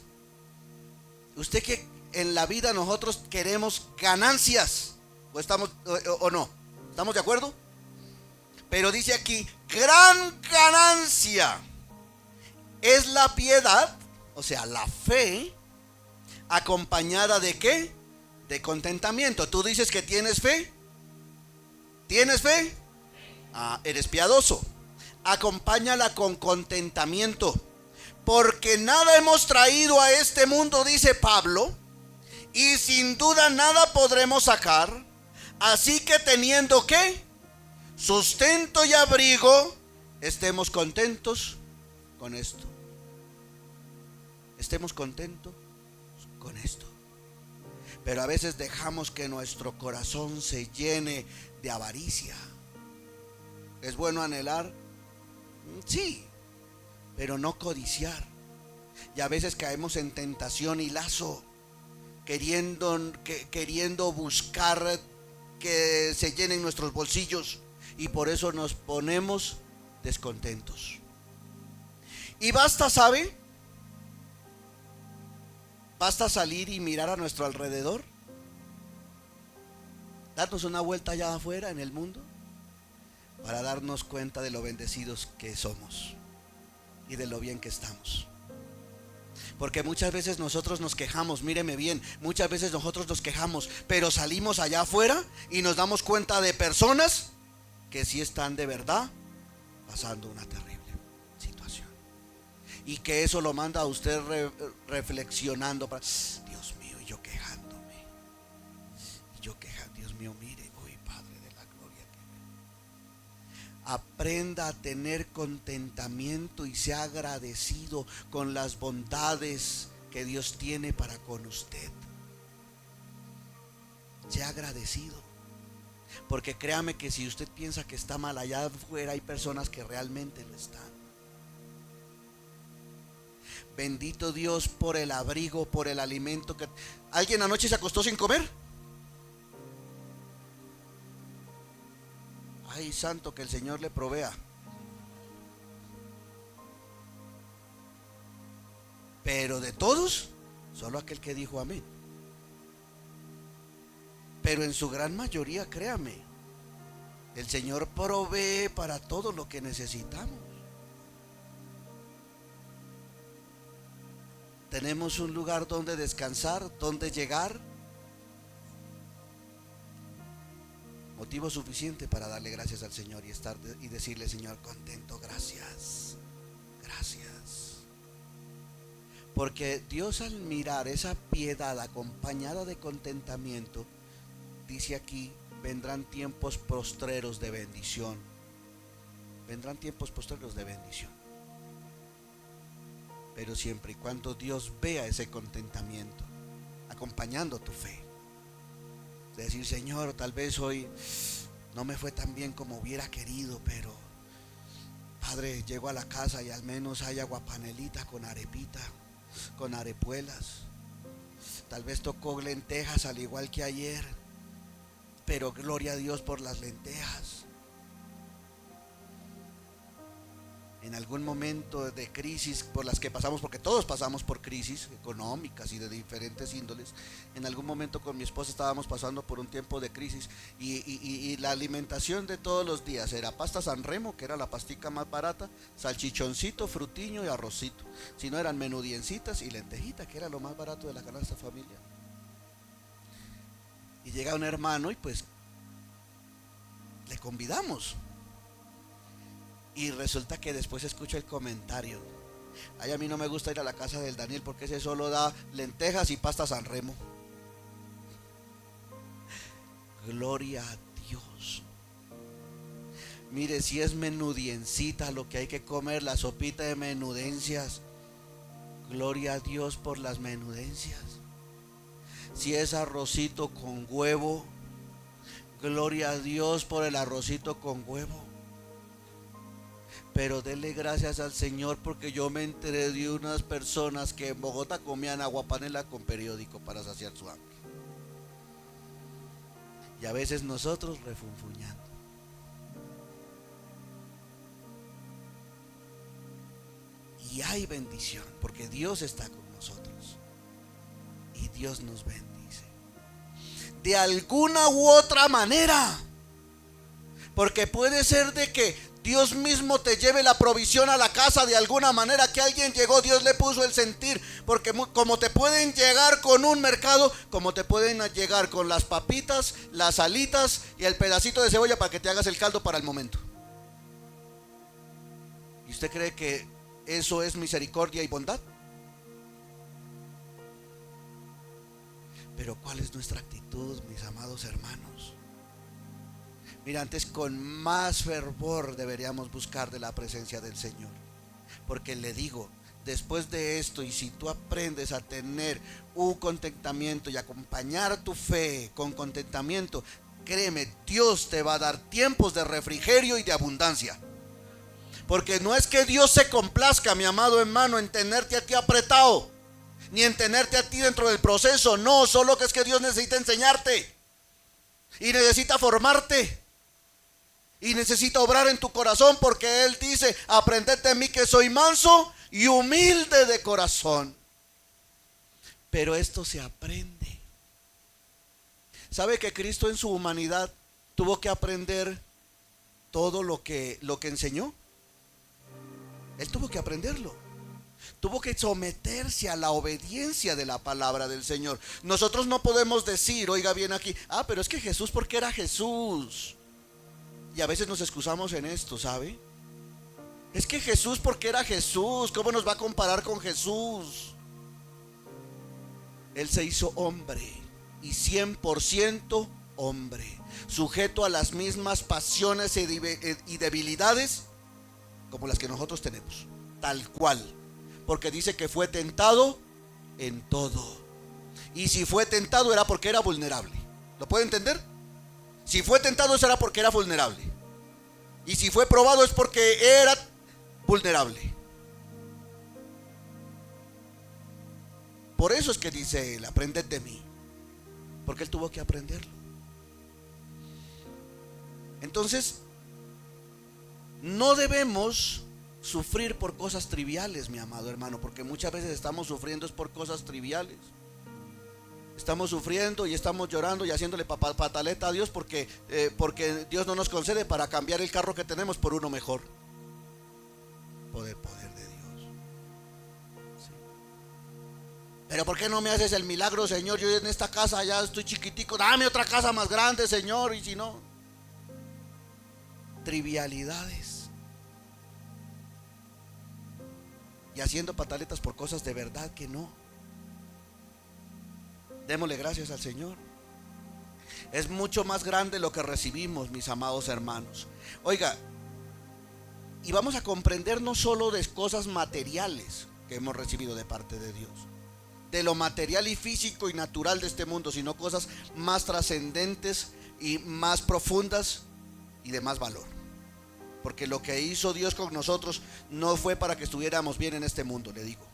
Usted que en la vida nosotros queremos ganancias, o estamos o no, ¿estamos de acuerdo? Pero dice aquí, gran ganancia es la piedad, o sea, la fe, acompañada de ¿qué? De contentamiento. Tú dices que tienes fe. ¿Tienes fe? Eres piadoso. Acompáñala con contentamiento, porque nada hemos traído a este mundo, dice Pablo, y sin duda nada podremos sacar. Así que teniendo ¿qué? Sustento y abrigo, estemos contentos con esto. Estemos contentos con esto. Pero a veces dejamos que nuestro corazón se llene de avaricia. ¿Es bueno anhelar? Sí, pero no codiciar. Y a veces caemos en tentación y lazo, queriendo buscar que se llenen nuestros bolsillos, y por eso nos ponemos descontentos. Y basta, ¿sabe? Basta salir y mirar a nuestro alrededor, darnos una vuelta allá afuera en el mundo, para darnos cuenta de lo bendecidos que somos y de lo bien que estamos. Porque muchas veces nosotros nos quejamos, míreme bien, muchas veces nosotros nos quejamos, pero salimos allá afuera y nos damos cuenta de personas que sí están de verdad pasando una terrible situación. Y que eso lo manda a usted reflexionando para, Dios mío, y yo quejándome. Dios mío, mire, hoy Padre de la gloria que me... Aprenda a tener contentamiento y sea agradecido con las bondades que Dios tiene para con usted. Sea agradecido. Porque créame que si usted piensa que está mal, allá afuera hay personas que realmente lo están. Bendito Dios por el abrigo, por el alimento que... ¿Alguien anoche se acostó sin comer? Ay, santo, que el Señor le provea. Pero de todos, solo aquel que dijo amén. Pero en su gran mayoría, créame, el Señor provee para todo lo que necesitamos. Tenemos un lugar donde descansar, donde llegar. Motivo suficiente para darle gracias al Señor y decirle, Señor, contento, gracias, gracias. Porque Dios, al mirar esa piedad acompañada de contentamiento, dice aquí, vendrán tiempos postreros de bendición. Vendrán tiempos postreros de bendición. Pero siempre y cuando Dios vea ese contentamiento acompañando tu fe. Decir, Señor, tal vez hoy no me fue tan bien como hubiera querido, pero Padre, llego a la casa y al menos hay aguapanelita con arepita, con arepuelas. Tal vez tocó lentejas al igual que ayer, pero gloria a Dios por las lentejas. En algún momento de crisis por las que pasamos, porque todos pasamos por crisis económicas y de diferentes índoles, en algún momento con mi esposa estábamos pasando por un tiempo de crisis y la alimentación de todos los días era pasta San Remo, que era la pastica más barata, salchichoncito, frutiño y arrocito. Si no, eran menudiencitas y lentejita, que era lo más barato de la canasta familiar. Y llega un hermano y pues le convidamos. Y resulta que después escucho el comentario: ay, a mí no me gusta ir a la casa del Daniel porque ese solo da lentejas y pasta San Remo. Gloria a Dios. Mire, si es menudiencita lo que hay que comer, la sopita de menudencias, gloria a Dios por las menudencias. Si es arrocito con huevo, gloria a Dios por el arrocito con huevo. Pero denle gracias al Señor, porque yo me enteré de unas personas que en Bogotá comían aguapanela con periódico para saciar su hambre. Y a veces nosotros refunfuñando. Y hay bendición, porque Dios está con nosotros. Y Dios nos bendice. De alguna u otra manera. Porque puede ser de que Dios mismo te lleve la provisión a la casa de alguna manera, que alguien llegó, Dios le puso el sentir. Porque como te pueden llegar con un mercado, como te pueden llegar con las papitas, las alitas y el pedacito de cebolla para que te hagas el caldo para el momento. ¿Y usted cree que eso es misericordia y bondad? Pero ¿cuál es nuestra actitud, mis amados hermanos? Mira, antes con más fervor deberíamos buscar de la presencia del Señor. Porque le digo, después de esto, y si tú aprendes a tener un contentamiento y acompañar tu fe con contentamiento, créeme, Dios te va a dar tiempos de refrigerio y de abundancia. Porque no es que Dios se complazca, mi amado hermano, en tenerte a ti apretado, ni en tenerte a ti dentro del proceso. No, solo que es que Dios necesita enseñarte y necesita formarte y necesita obrar en tu corazón, porque Él dice: aprended de mí que soy manso y humilde de corazón. Pero esto se aprende. ¿Sabe que Cristo en su humanidad tuvo que aprender todo lo que enseñó? Él tuvo que aprenderlo. Tuvo que someterse a la obediencia de la palabra del Señor. Nosotros no podemos decir, oiga bien aquí, pero es que Jesús, porque era Jesús. Y a veces nos excusamos en esto, ¿sabe? Es que Jesús, porque era Jesús, ¿cómo nos va a comparar con Jesús? Él se hizo hombre y 100% hombre, sujeto a las mismas pasiones y debilidades como las que nosotros tenemos, tal cual. Porque dice que fue tentado en todo. Y si fue tentado era porque era vulnerable. ¿Lo puede entender? Si fue tentado eso era porque era vulnerable. Y si fue probado es porque era vulnerable. Por eso es que dice él: aprended de mí. Porque él tuvo que aprenderlo. Entonces, no debemos sufrir por cosas triviales, mi amado hermano, porque muchas veces estamos sufriendo es por cosas triviales. Estamos sufriendo y estamos llorando y haciéndole pataleta a Dios porque Dios no nos concede para cambiar el carro que tenemos por uno mejor. Poder de Dios. Sí. Pero ¿por qué no me haces el milagro, Señor? Yo en esta casa ya estoy chiquitico, dame otra casa más grande, Señor. Y si no, trivialidades. Y haciendo pataletas por cosas de verdad que no. Démosle gracias al Señor. Es mucho más grande lo que recibimos, mis amados hermanos. Oiga, y vamos a comprender no solo de cosas materiales que hemos recibido de parte de Dios, de lo material y físico y natural de este mundo, sino cosas más trascendentes y más profundas y de más valor. Porque lo que hizo Dios con nosotros no fue para que estuviéramos bien en este mundo, le digo.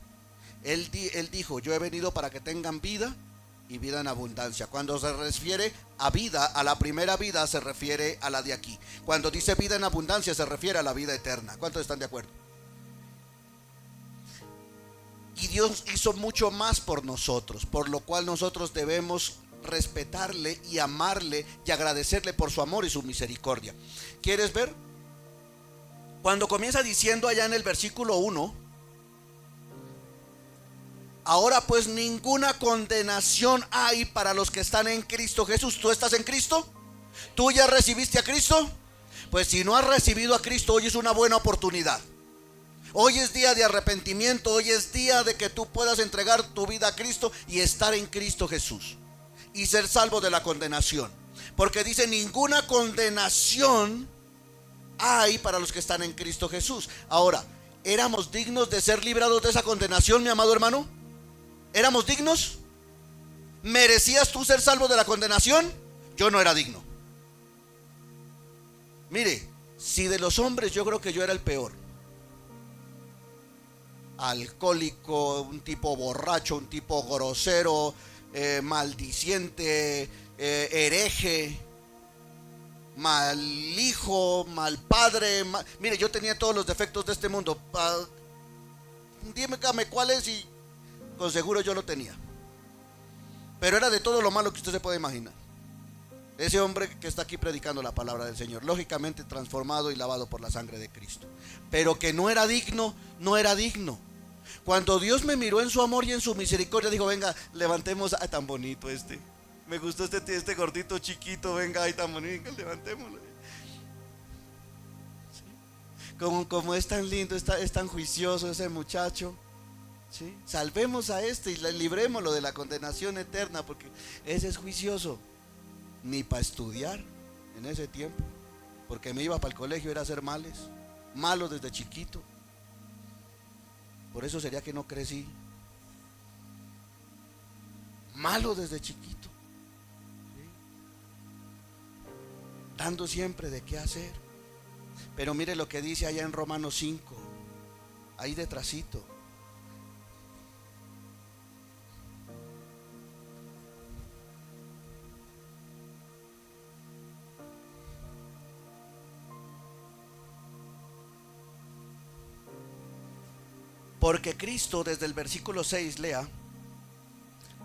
Él dijo: yo he venido para que tengan vida y vida en abundancia. Cuando se refiere a vida, a la primera vida, se refiere a la de aquí. Cuando dice vida en abundancia, se refiere a la vida eterna. ¿Cuántos están de acuerdo? Y Dios hizo mucho más por nosotros, por lo cual nosotros debemos respetarle y amarle y agradecerle por su amor y su misericordia. ¿Quieres ver? Cuando comienza diciendo allá en el versículo 1: ahora pues ninguna condenación hay para los que están en Cristo Jesús. ¿Tú estás en Cristo? ¿Tú ya recibiste a Cristo? Pues si no has recibido a Cristo, hoy es una buena oportunidad. Hoy es día de arrepentimiento. Hoy es día de que tú puedas entregar tu vida a Cristo y estar en Cristo Jesús y ser salvo de la condenación. Porque dice: ninguna condenación hay para los que están en Cristo Jesús. Ahora, ¿éramos dignos de ser librados de esa condenación, mi amado hermano? ¿Éramos dignos? ¿Merecías tú ser salvo de la condenación? Yo no era digno. Mire, si de los hombres yo creo que yo era el peor. Alcohólico, un tipo borracho, un tipo grosero, maldiciente, hereje, mal hijo, mal padre. Mire, yo tenía todos los defectos de este mundo. dígame cuál es y con seguro yo lo tenía. Pero era de todo lo malo que usted se puede imaginar. Ese hombre que está aquí predicando la palabra del Señor, lógicamente transformado y lavado por la sangre de Cristo. Pero que no era digno, no era digno. Cuando Dios me miró en su amor y en su misericordia, dijo, venga, levantemos, ay, tan bonito este. Me gustó este gordito chiquito, venga, ay, tan bonito, venga, levantémoslo. ¿Sí? Como es tan lindo, es tan juicioso ese muchacho. ¿Sí? Salvemos a este y librémoslo de la condenación eterna, porque ese es juicioso. Ni para estudiar en ese tiempo, porque me iba para el colegio, era hacer malo desde chiquito. Por eso sería que no crecí. Malo desde chiquito, ¿sí? Dando siempre de qué hacer. Pero mire lo que dice allá en Romanos 5, ahí detrásito. Porque Cristo, desde el versículo 6, lea,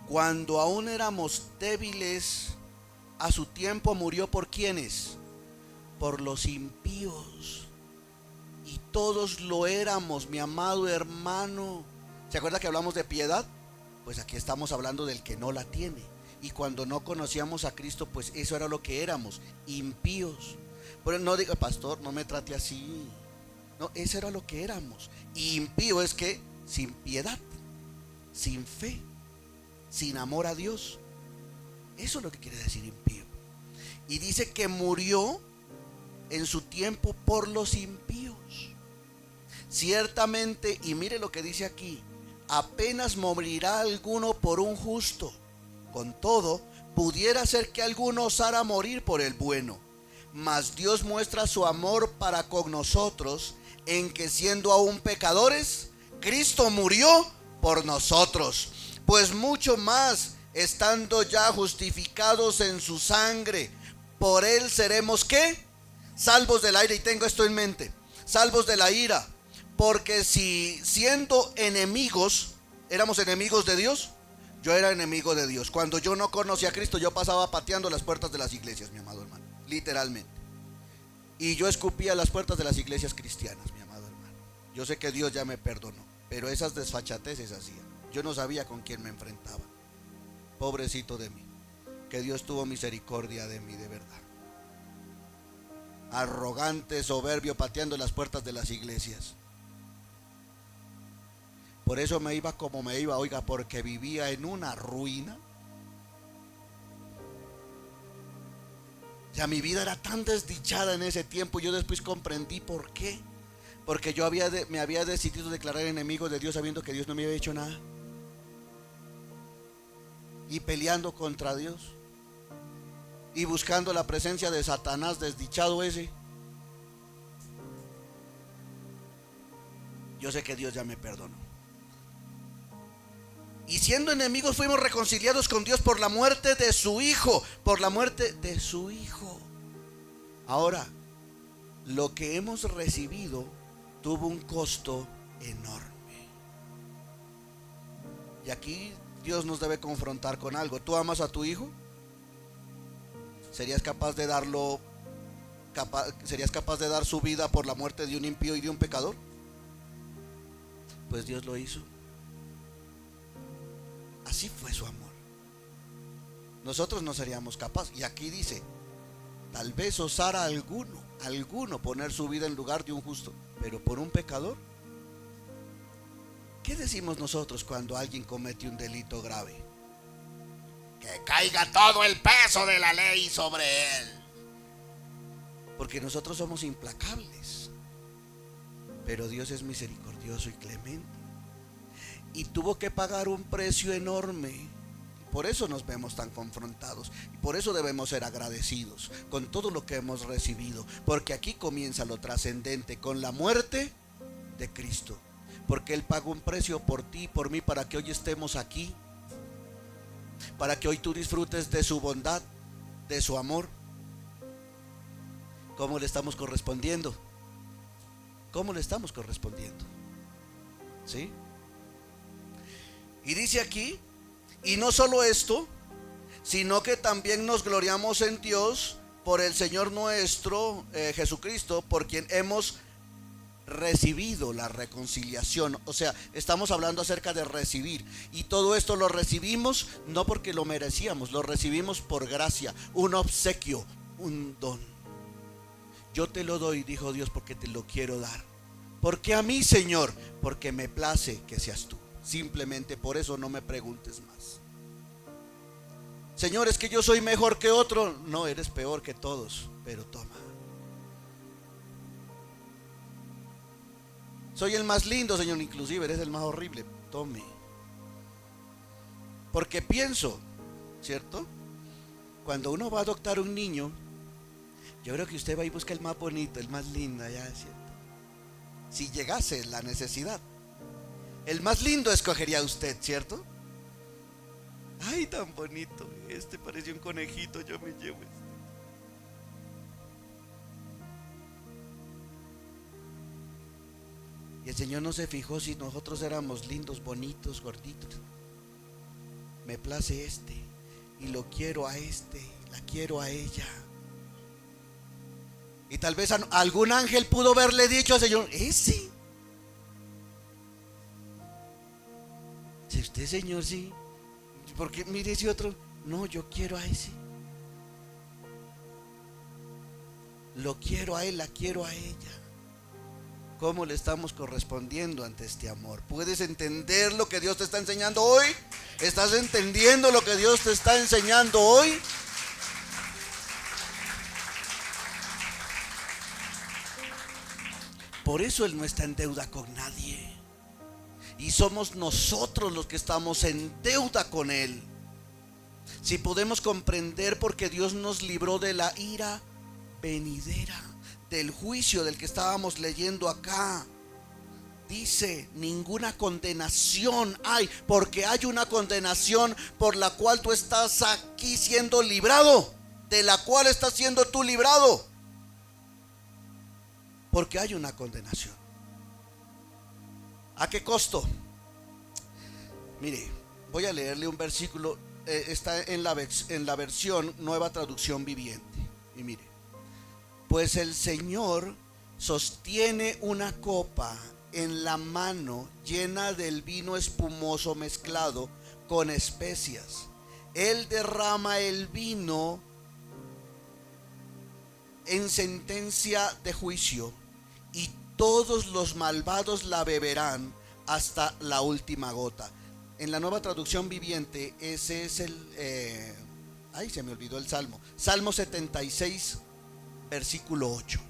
cuando aún éramos débiles, a su tiempo murió por ¿quiénes? Por los impíos. Y todos lo éramos, mi amado hermano. ¿Se acuerda que hablamos de piedad? Pues aquí estamos hablando del que no la tiene. Y cuando no conocíamos a Cristo, pues eso era lo que éramos, impíos. Pero no diga, pastor, no me trate así. No, eso era lo que éramos. Y impío es que sin piedad, sin fe, sin amor a Dios. Eso es lo que quiere decir impío. Y dice que murió en su tiempo por los impíos. Ciertamente, y mire lo que dice aquí, apenas morirá alguno por un justo. Con todo, pudiera ser que alguno osara morir por el bueno. Mas Dios muestra su amor para con nosotros, en que siendo aún pecadores, Cristo murió por nosotros. Pues mucho más, estando ya justificados en su sangre, por él seremos ¿qué? Salvos del ira. Y tengo esto en mente, salvos de la ira. Porque si siendo enemigos, éramos enemigos de Dios, yo era enemigo de Dios. Cuando yo no conocía a Cristo, yo pasaba pateando las puertas de las iglesias, mi amado hermano, literalmente. Y yo escupía las puertas de las iglesias cristianas, mi amado hermano. Yo sé que Dios ya me perdonó, pero esas desfachateces hacía. Yo no sabía con quién me enfrentaba. Pobrecito de mí. Que Dios tuvo misericordia de mí, de verdad. Arrogante, soberbio, pateando las puertas de las iglesias. Por eso me iba como me iba, oiga, porque vivía en una ruina. O sea, mi vida era tan desdichada en ese tiempo. Yo después comprendí por qué. Porque yo me había decidido declarar enemigo de Dios, sabiendo que Dios no me había hecho nada. Y peleando contra Dios. Y buscando la presencia de Satanás, desdichado ese. Yo sé que Dios ya me perdonó. Y siendo enemigos fuimos reconciliados con Dios por la muerte de su Hijo. Por la muerte de su Hijo. Ahora, lo que hemos recibido tuvo un costo enorme. Y aquí Dios nos debe confrontar con algo. ¿Tú amas a tu hijo? ¿Serías capaz de darlo? ¿Serías capaz de dar su vida por la muerte de un impío y de un pecador? Pues Dios lo hizo. Así fue su amor. Nosotros no seríamos capaces. Y aquí dice, tal vez osara alguno poner su vida en lugar de un justo, pero por un pecador. ¿Qué decimos nosotros cuando alguien comete un delito grave? Que caiga todo el peso de la ley sobre él. Porque nosotros somos implacables. Pero Dios es misericordioso y clemente. Y tuvo que pagar un precio enorme. Por eso nos vemos tan confrontados. Y por eso debemos ser agradecidos con todo lo que hemos recibido. Porque aquí comienza lo trascendente, con la muerte de Cristo. Porque Él pagó un precio por ti y por mí, para que hoy estemos aquí. Para que hoy tú disfrutes de su bondad, de su amor. ¿Cómo le estamos correspondiendo? ¿Cómo le estamos correspondiendo? ¿Sí? Y dice aquí, y no solo esto, sino que también nos gloriamos en Dios por el Señor nuestro Jesucristo, por quien hemos recibido la reconciliación. O sea, estamos hablando acerca de recibir, y todo esto lo recibimos no porque lo merecíamos, lo recibimos por gracia, un obsequio, un don. Yo te lo doy, dijo Dios, porque te lo quiero dar. ¿Por qué a mí, Señor? Porque me place que seas tú. Simplemente por eso, no me preguntes más. Señor, es que yo soy mejor que otro. No, eres peor que todos, pero toma. Soy el más lindo, Señor, inclusive eres el más horrible. Tome. Porque pienso, ¿cierto? Cuando uno va a adoptar un niño, yo creo que usted va y busca el más bonito, el más lindo, ya, ¿cierto? Si llegase la necesidad, el más lindo escogería usted, ¿cierto? Ay, tan bonito, este pareció un conejito, yo me llevo este. Y el Señor no se fijó si nosotros éramos lindos, bonitos, gorditos. Me place este, y lo quiero a este, la quiero a ella. Y tal vez algún ángel pudo haberle dicho al Señor, ese. Si usted, Señor, sí. Porque mire ese otro. No, yo quiero a ese. Lo quiero a él, la quiero a ella. ¿Cómo le estamos correspondiendo ante este amor? ¿Puedes entender lo que Dios te está enseñando hoy? ¿Estás entendiendo lo que Dios te está enseñando hoy? Por eso Él no está en deuda con nadie. Y somos nosotros los que estamos en deuda con Él. Si podemos comprender por qué Dios nos libró de la ira venidera, del juicio del que estábamos leyendo acá. Dice, ninguna condenación hay, porque hay una condenación por la cual tú estás aquí siendo librado, de la cual estás siendo tú librado, porque hay una condenación. ¿A qué costo? Mire, voy a leerle un versículo, está en la versión Nueva Traducción Viviente, y mire, pues el Señor sostiene una copa en la mano llena del vino espumoso mezclado con especias. Él derrama el vino en sentencia de juicio, y todos los malvados la beberán hasta la última gota. En la Nueva Traducción Viviente, ese es ay, se me olvidó el Salmo. Salmo 76, versículo 8.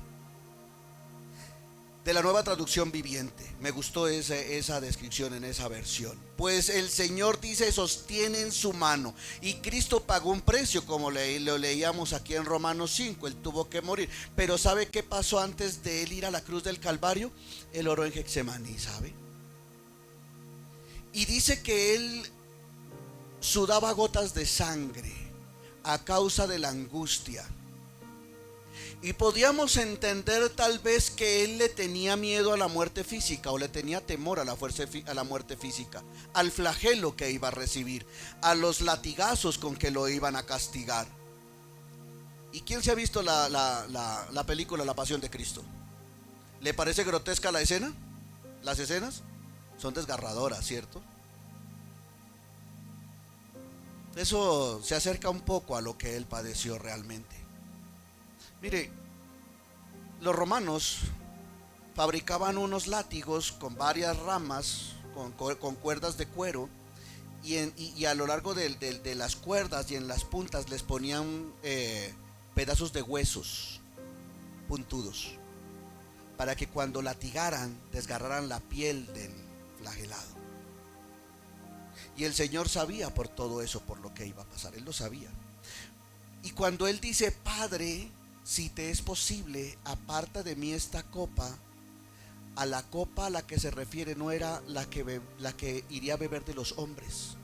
De la Nueva Traducción Viviente. Me gustó esa descripción en esa versión. Pues el Señor dice, sostiene en su mano. Y Cristo pagó un precio, como lo leíamos aquí en Romanos 5. Él tuvo que morir. Pero ¿sabe qué pasó antes de Él ir a la cruz del Calvario? Él oró en Getsemaní, ¿sabe? Y dice que Él sudaba gotas de sangre a causa de la angustia. Y podíamos entender tal vez que Él le tenía miedo a la muerte física, o le tenía temor a la muerte física, al flagelo que iba a recibir, a los latigazos con que lo iban a castigar. ¿Y quién se ha visto la película La Pasión de Cristo? ¿Le parece grotesca la escena? ¿Las escenas? Son desgarradoras, ¿cierto? Eso se acerca un poco a lo que Él padeció realmente. Mire, los romanos fabricaban unos látigos con varias ramas, con cuerdas de cuero, y a lo largo de las cuerdas y en las puntas les ponían pedazos de huesos puntudos, para que cuando latigaran desgarraran la piel del flagelado. Y el Señor sabía por todo eso, por lo que iba a pasar, Él lo sabía. Y cuando Él dice, Padre, si te es posible, aparta de mí esta copa, a la copa a la que se refiere no era la que iría a beber de los hombres,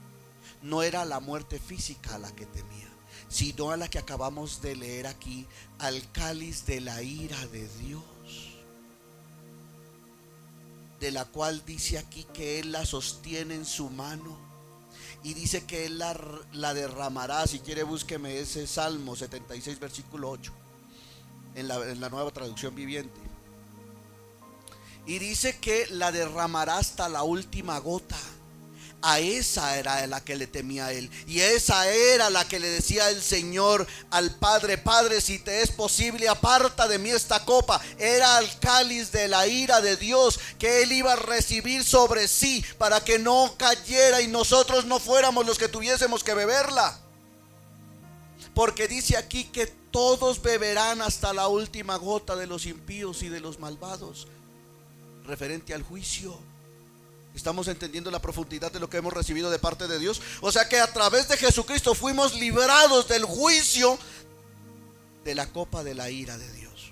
no era la muerte física a la que temía, sino a la que acabamos de leer aquí, al cáliz de la ira de Dios, de la cual dice aquí que Él la sostiene en su mano. Y dice que Él la derramará. Si quiere, búsqueme ese Salmo 76, versículo 8, en la Nueva Traducción Viviente. Y dice que la derramará hasta la última gota. A esa era la que le temía Él. Y esa era la que le decía el Señor al Padre: Padre, si te es posible, aparta de mí esta copa. Era el cáliz de la ira de Dios que Él iba a recibir sobre sí, para que no cayera y nosotros no fuéramos los que tuviésemos que beberla. Porque dice aquí que todos beberán hasta la última gota, de los impíos y de los malvados, referente al juicio. ¿Estamos entendiendo la profundidad de lo que hemos recibido de parte de Dios? O sea que a través de Jesucristo fuimos librados del juicio, de la copa de la ira de Dios,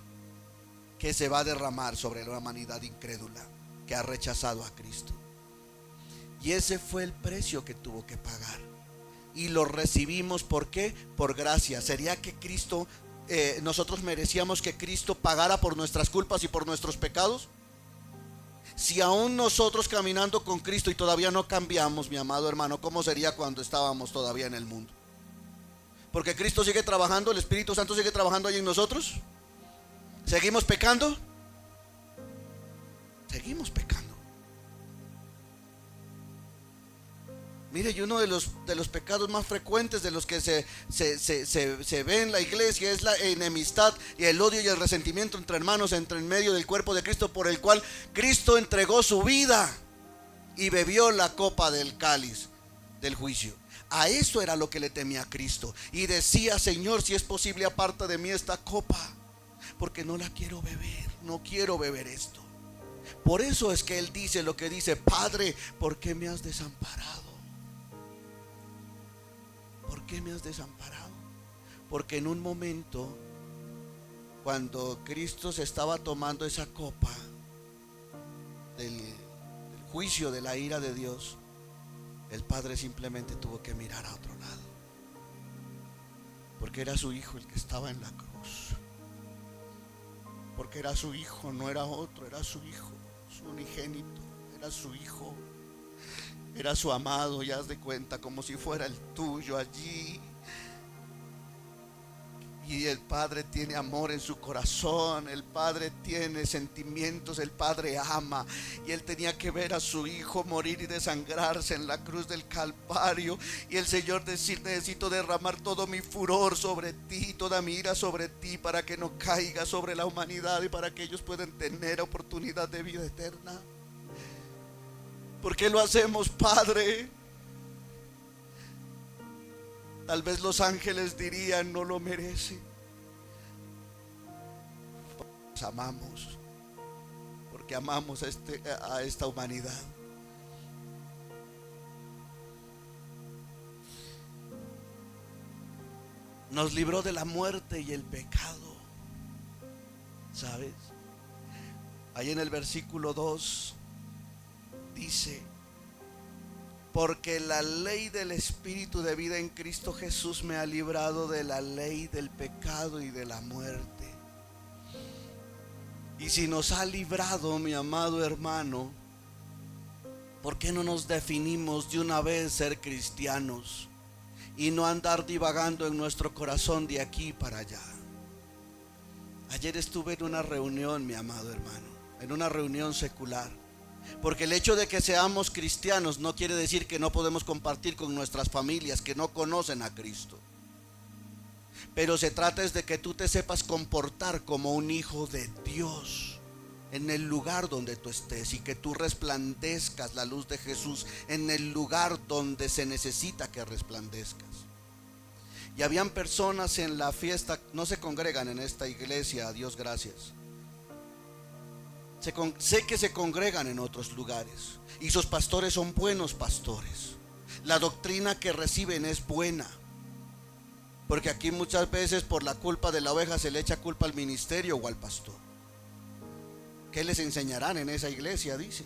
que se va a derramar sobre la humanidad incrédula que ha rechazado a Cristo. Y ese fue el precio que tuvo que pagar. Y lo recibimos, ¿por qué? Por gracia. ¿Sería que Cristo, nosotros merecíamos que Cristo pagara por nuestras culpas y por nuestros pecados? Si aún nosotros caminando con Cristo y todavía no cambiamos, mi amado hermano, ¿cómo sería cuando estábamos todavía en el mundo? Porque Cristo sigue trabajando, el Espíritu Santo sigue trabajando ahí en nosotros. ¿Seguimos pecando? Seguimos pecando. Mire, y uno de los pecados más frecuentes de los que se ve en la iglesia es la enemistad y el odio y el resentimiento entre hermanos, entre en medio del cuerpo de Cristo, por el cual Cristo entregó su vida y bebió la copa del cáliz del juicio. A eso era lo que le temía a Cristo. Y decía: Señor, si es posible, aparta de mí esta copa, porque no la quiero beber, no quiero beber esto. Por eso es que Él dice lo que dice: Padre, ¿por qué me has desamparado? ¿Por qué me has desamparado? Porque en un momento, cuando Cristo se estaba tomando esa copa del juicio, de la ira de Dios, el Padre simplemente tuvo que mirar a otro lado, porque era su Hijo el que estaba en la cruz. Porque era su Hijo, no era otro, era su Hijo, su unigénito, era su Hijo. Era su amado, ya haz de cuenta, como si fuera el tuyo allí. Y el Padre tiene amor en su corazón, el Padre tiene sentimientos, el Padre ama. Y Él tenía que ver a su Hijo morir y desangrarse en la cruz del Calvario. Y el Señor decir: necesito derramar todo mi furor sobre ti, toda mi ira sobre ti, para que no caiga sobre la humanidad y para que ellos puedan tener oportunidad de vida eterna. ¿Por qué lo hacemos, Padre? Tal vez los ángeles dirían: no lo merece. Los amamos, porque amamos a esta humanidad. Nos libró de la muerte y el pecado. ¿Sabes? Ahí en el versículo 2 dice: porque la ley del Espíritu de vida en Cristo Jesús me ha librado de la ley del pecado y de la muerte. Y si nos ha librado, mi amado hermano, ¿por qué no nos definimos de una vez ser cristianos y no andar divagando en nuestro corazón de aquí para allá? Ayer estuve en una reunión, mi amado hermano, en una reunión secular. Porque el hecho de que seamos cristianos no quiere decir que no podemos compartir con nuestras familias que no conocen a Cristo. Pero se trata es de que tú te sepas comportar como un hijo de Dios en el lugar donde tú estés, y que tú resplandezcas la luz de Jesús en el lugar donde se necesita que resplandezcas. Y habían personas en la fiesta, no se congregan en esta iglesia, a Dios gracias. Sé que se congregan en otros lugares y sus pastores son buenos pastores. La doctrina que reciben es buena, porque aquí muchas veces por la culpa de la oveja se le echa culpa al ministerio o al pastor. ¿Qué les enseñarán en esa iglesia? Dice.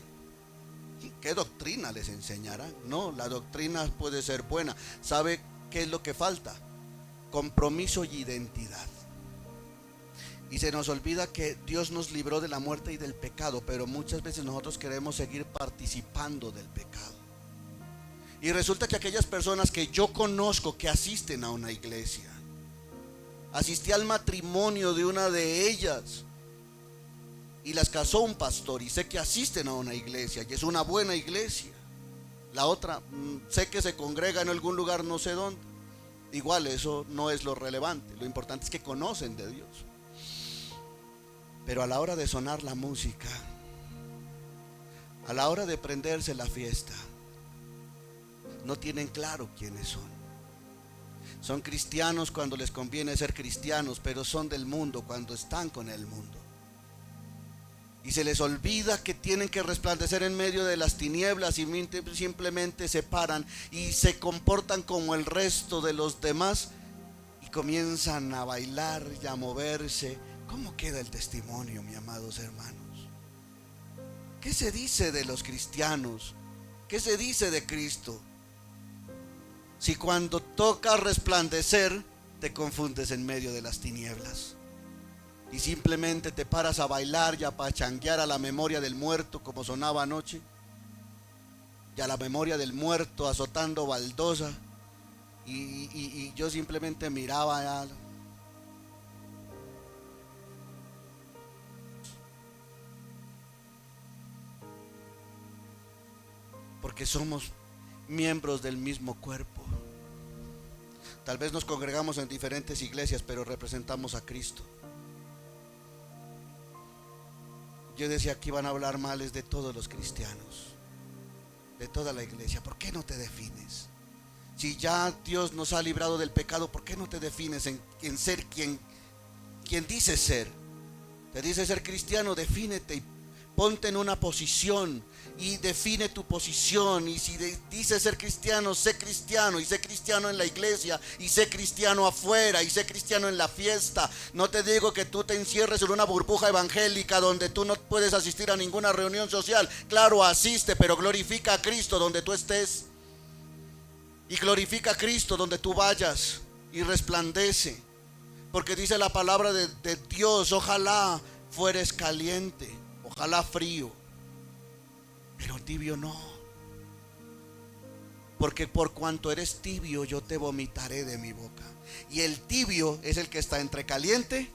¿Qué doctrina les enseñarán? No, la doctrina puede ser buena. ¿Sabe qué es lo que falta? Compromiso y identidad. Y se nos olvida que Dios nos libró de la muerte y del pecado, pero muchas veces nosotros queremos seguir participando del pecado. Y resulta que aquellas personas que yo conozco que asisten a una iglesia, asistí al matrimonio de una de ellas y las casó un pastor, y sé que asisten a una iglesia y es una buena iglesia. La otra, sé que se congrega en algún lugar, no sé dónde. Igual eso no es lo relevante, lo importante es que conocen de Dios. Pero a la hora de sonar la música, a la hora de prenderse la fiesta, no tienen claro quiénes son. Son cristianos cuando les conviene ser cristianos, pero son del mundo cuando están con el mundo. Y se les olvida que tienen que resplandecer en medio de las tinieblas y simplemente se paran y se comportan como el resto de los demás y comienzan a bailar y a moverse. ¿Cómo queda el testimonio, mis amados hermanos? ¿Qué se dice de los cristianos? ¿Qué se dice de Cristo? Si cuando toca resplandecer te confundes en medio de las tinieblas y simplemente te paras a bailar y a pachanguear a la memoria del muerto, como sonaba anoche, y a la memoria del muerto azotando baldosa, y yo simplemente miraba porque somos miembros del mismo cuerpo. Tal vez nos congregamos en diferentes iglesias, pero representamos a Cristo. Yo decía, aquí van a hablar males de todos los cristianos, de toda la iglesia. ¿Por qué no te defines? Si ya Dios nos ha librado del pecado, ¿por qué no te defines en ser quien dices ser? Te dice ser cristiano, defínete y ponte en una posición y define tu posición. Y si dices ser cristiano, sé cristiano, y sé cristiano en la iglesia, y sé cristiano afuera, y sé cristiano en la fiesta. No te digo que tú te encierres en una burbuja evangélica donde tú no puedes asistir a ninguna reunión social. Claro, asiste, pero glorifica a Cristo donde tú estés, y glorifica a Cristo donde tú vayas, y resplandece, porque dice la palabra de Dios: ojalá fueres caliente, ojalá frío, pero tibio no, porque por cuanto eres tibio yo te vomitaré de mi boca. Y el tibio es el que está entre caliente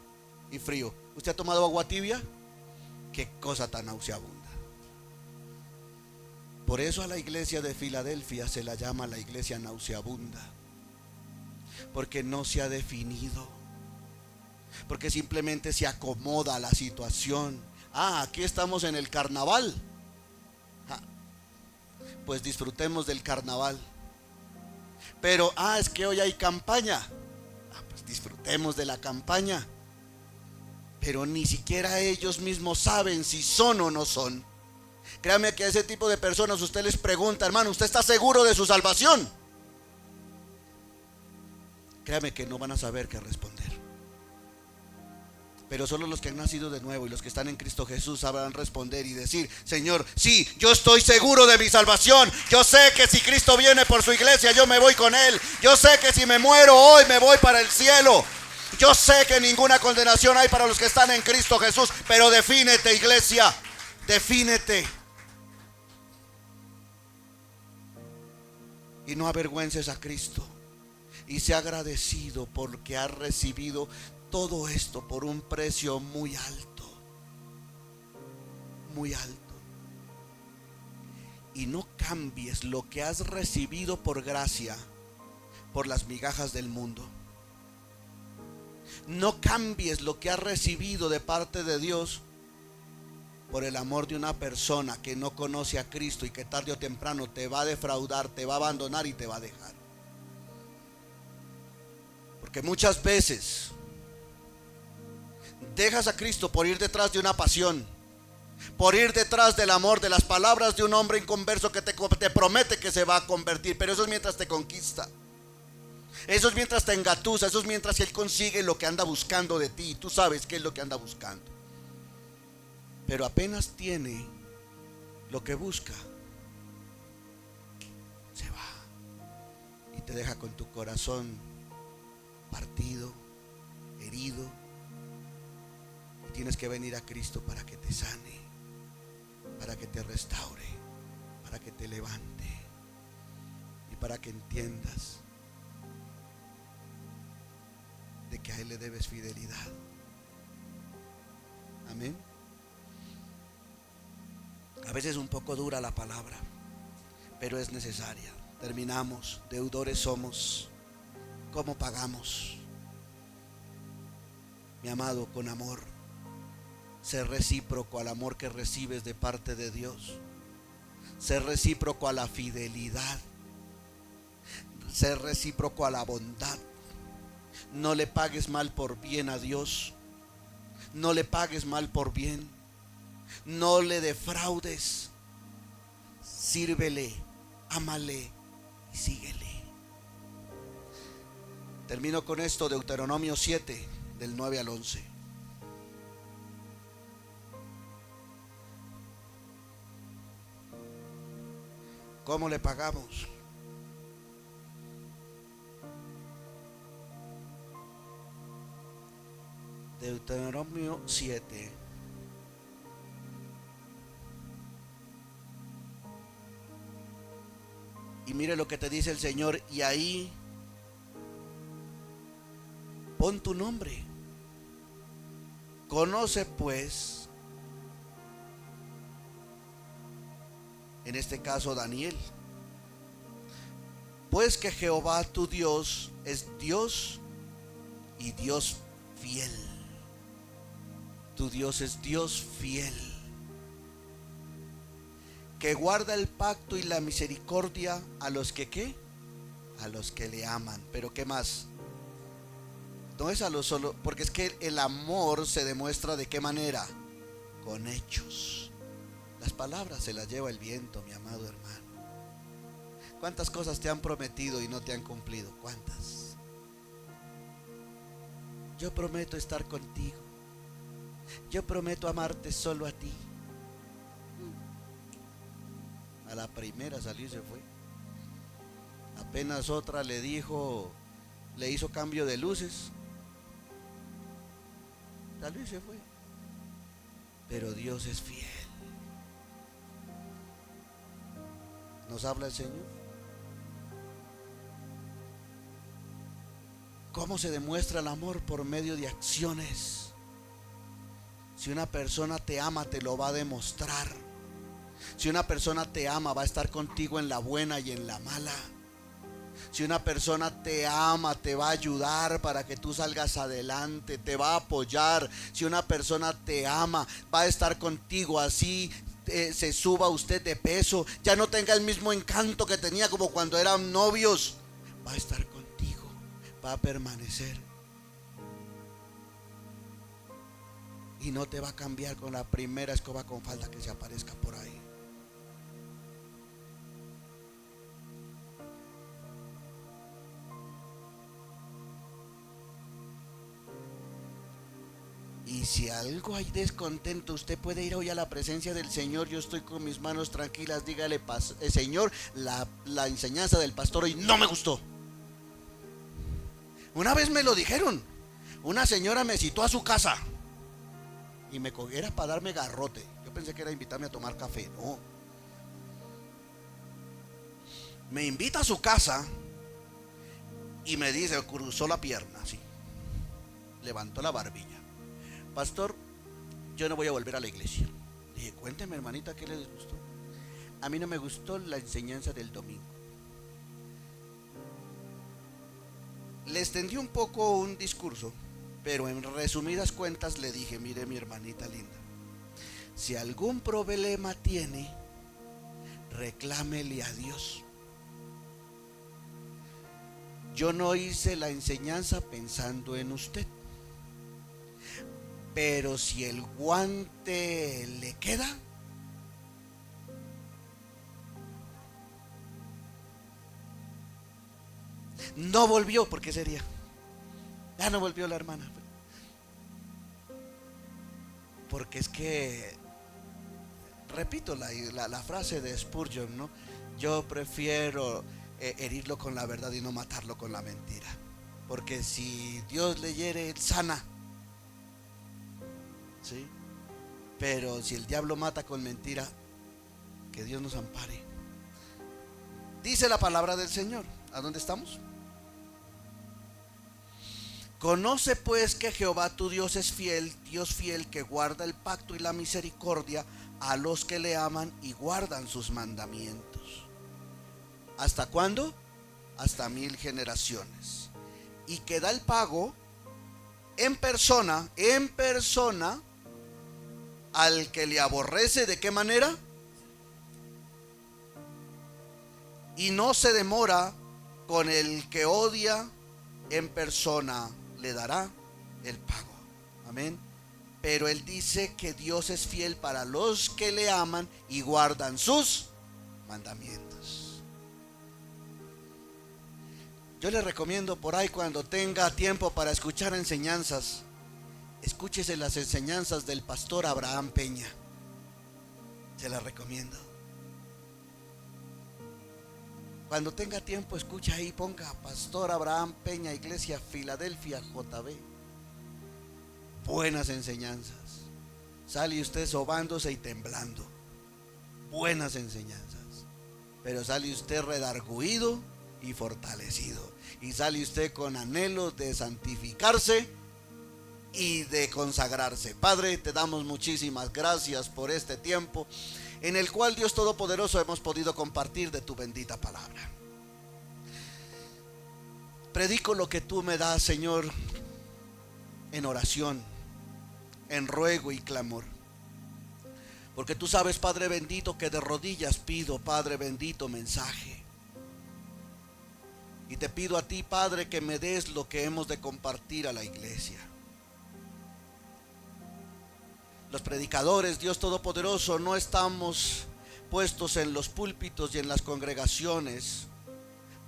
y frío. ¿Usted ha tomado agua tibia? Qué cosa tan nauseabunda. Por eso a la iglesia de Filadelfia se la llama la iglesia nauseabunda, porque no se ha definido, porque simplemente se acomoda a la situación. Aquí estamos en el carnaval. Pues disfrutemos del carnaval. Pero es que hoy hay campaña. Pues disfrutemos de la campaña. Pero ni siquiera ellos mismos saben si son o no son. Créame que a ese tipo de personas usted les pregunta: hermano, ¿usted está seguro de su salvación? Créame que no van a saber qué responder. Pero solo los que han nacido de nuevo y los que están en Cristo Jesús sabrán responder y decir: Señor, sí, yo estoy seguro de mi salvación. Yo sé que si Cristo viene por su iglesia, yo me voy con Él. Yo sé que si me muero hoy, me voy para el cielo. Yo sé que ninguna condenación hay para los que están en Cristo Jesús. Pero defínete, iglesia, defínete. Y no avergüences a Cristo. Y sea agradecido porque has recibido todo esto por un precio muy alto, muy alto. Y no cambies lo que has recibido por gracia por las migajas del mundo. No cambies lo que has recibido de parte de Dios por el amor de una persona que no conoce a Cristo y que tarde o temprano te va a defraudar, te va a abandonar y te va a dejar. Porque muchas veces dejas a Cristo por ir detrás de una pasión, por ir detrás del amor, de las palabras de un hombre inconverso que te promete que se va a convertir. Pero eso es mientras te conquista, eso es mientras te engatusa, eso es mientras él consigue lo que anda buscando de ti. Y tú sabes qué es lo que anda buscando. Pero apenas tiene lo que busca, se va y te deja con tu corazón partido, herido. Tienes que venir a Cristo para que te sane, para que te restaure, para que te levante. para que entiendas de que a Él le debes fidelidad. Amén. A veces es un poco dura la palabra, pero es necesaria. Terminamos. Deudores somos. ¿Cómo pagamos? Mi amado, con amor. Ser recíproco al amor que recibes de parte de Dios. Ser recíproco a la fidelidad. Ser recíproco a la bondad. No le pagues mal por bien a Dios. No le pagues mal por bien. No le defraudes. Sírvele, ámale y síguele. Termino con esto, Deuteronomio 7, del 9 al 11. ¿Cómo le pagamos? Deuteronomio 7. Y mire lo que te dice el Señor, y ahí pon tu nombre. Conoce pues, en este caso Daniel, pues que Jehová tu Dios es Dios y Dios fiel. Tu Dios es Dios fiel, que guarda el pacto y la misericordia a los que ¿qué? A los que le aman. Pero ¿qué más? No es a los solo, porque es que el amor se demuestra ¿de qué manera? Con hechos. Las palabras se las lleva el viento, mi amado hermano. ¿Cuántas cosas te han prometido y no te han cumplido? ¿Cuántas? Yo prometo estar contigo. Yo prometo amarte solo a ti. A la primera salió y se fue. Apenas otra le dijo, le hizo cambio de luces, salió y se fue. Pero Dios es fiel. Nos habla el Señor. ¿Cómo se demuestra el amor? Por medio de acciones. Si una persona te ama, te lo va a demostrar. Si una persona te ama, va a estar contigo en la buena y en la mala. Si una persona te ama, te va a ayudar para que tú salgas adelante, te va a apoyar. Si una persona te ama, va a estar contigo así se suba usted de peso, ya no tenga el mismo encanto que tenía como cuando eran novios. Va a estar contigo, va a permanecer. Y no te va a cambiar con la primera escoba con falda que se aparezca por ahí. Y si algo hay descontento, usted puede ir hoy a la presencia del Señor. Yo estoy con mis manos tranquilas. Dígale, Señor, la enseñanza del pastor hoy no me gustó. Una vez me lo dijeron. Una señora me citó a su casa y me era para darme garrote. Yo pensé que era invitarme a tomar café. No. Me invita a su casa y me dice, cruzó la pierna así, levantó la barbilla. Pastor, yo no voy a volver a la iglesia. Dije, cuénteme, hermanita, ¿qué les gustó? A mí no me gustó la enseñanza del domingo. Le extendí un poco un discurso, pero en resumidas cuentas le dije, mire mi hermanita linda, si algún problema tiene, reclámele a Dios. Yo no hice la enseñanza pensando en usted. Pero si el guante le queda, no volvió. ¿Por qué sería? Ya no volvió la hermana. Porque es que, repito la frase de Spurgeon, ¿no? Yo prefiero herirlo con la verdad y no matarlo con la mentira. Porque si Dios le hiere, sana. ¿Sí? Pero si el diablo mata con mentira, que Dios nos ampare. Dice la palabra del Señor. ¿A dónde estamos? Conoce pues que Jehová tu Dios es fiel, Dios fiel, que guarda el pacto y la misericordia a los que le aman y guardan sus mandamientos. ¿Hasta cuándo? Hasta 1000 generaciones. Y que da el pago en persona, al que le aborrece. ¿De qué manera? Y no se demora con el que odia, en persona le dará el pago. Amén. Pero él dice que Dios es fiel para los que le aman y guardan sus mandamientos. Yo le recomiendo por ahí, cuando tenga tiempo para escuchar enseñanzas, escúchese las enseñanzas del pastor Abraham Peña. Se las recomiendo. Cuando tenga tiempo, escucha ahí, ponga Pastor Abraham Peña, Iglesia Filadelfia JB. Buenas enseñanzas. Sale usted sobándose y temblando. Buenas enseñanzas. Pero sale usted redarguido y fortalecido. Y sale usted con anhelo de santificarse y de consagrarse. Padre, te damos muchísimas gracias por este tiempo en el cual, Dios Todopoderoso, hemos podido compartir de tu bendita palabra. Predico lo que tú me das, Señor, en oración, en ruego y clamor. Porque tú sabes, Padre bendito, que de rodillas pido, Padre bendito, mensaje. Y te pido a ti, Padre, que me des lo que hemos de compartir a la iglesia. Los predicadores, Dios Todopoderoso, no estamos puestos en los púlpitos y en las congregaciones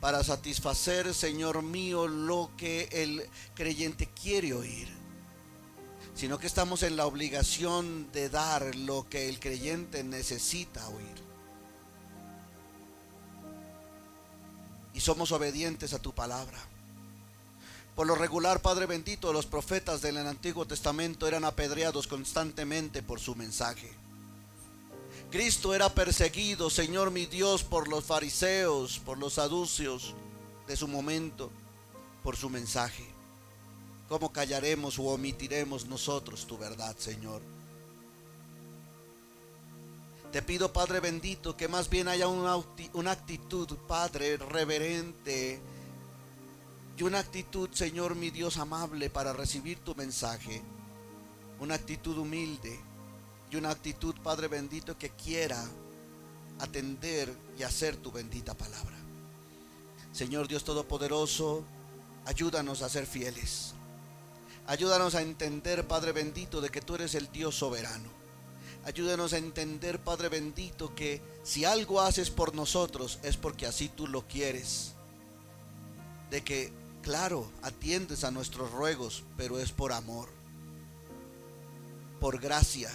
para satisfacer, Señor mío, lo que el creyente quiere oír, sino que estamos en la obligación de dar lo que el creyente necesita oír. Y somos obedientes a tu palabra. Por lo regular, Padre bendito, los profetas del Antiguo Testamento eran apedreados constantemente por su mensaje. Cristo era perseguido, Señor mi Dios, por los fariseos, por los saduceos de su momento, por su mensaje. ¿Cómo callaremos u omitiremos nosotros tu verdad, Señor? Te pido, Padre bendito, que más bien haya una actitud, Padre, reverente, y una actitud, Señor mi Dios amable, para recibir tu mensaje. Una actitud humilde y una actitud, Padre bendito, que quiera atender y hacer tu bendita palabra. Señor Dios Todopoderoso, ayúdanos a ser fieles. Ayúdanos a entender, Padre bendito, de que tú eres el Dios soberano. Ayúdanos a entender, Padre bendito, que si algo haces por nosotros es porque así tú lo quieres. De que, claro, atiendes a nuestros ruegos, pero es por amor, por gracia,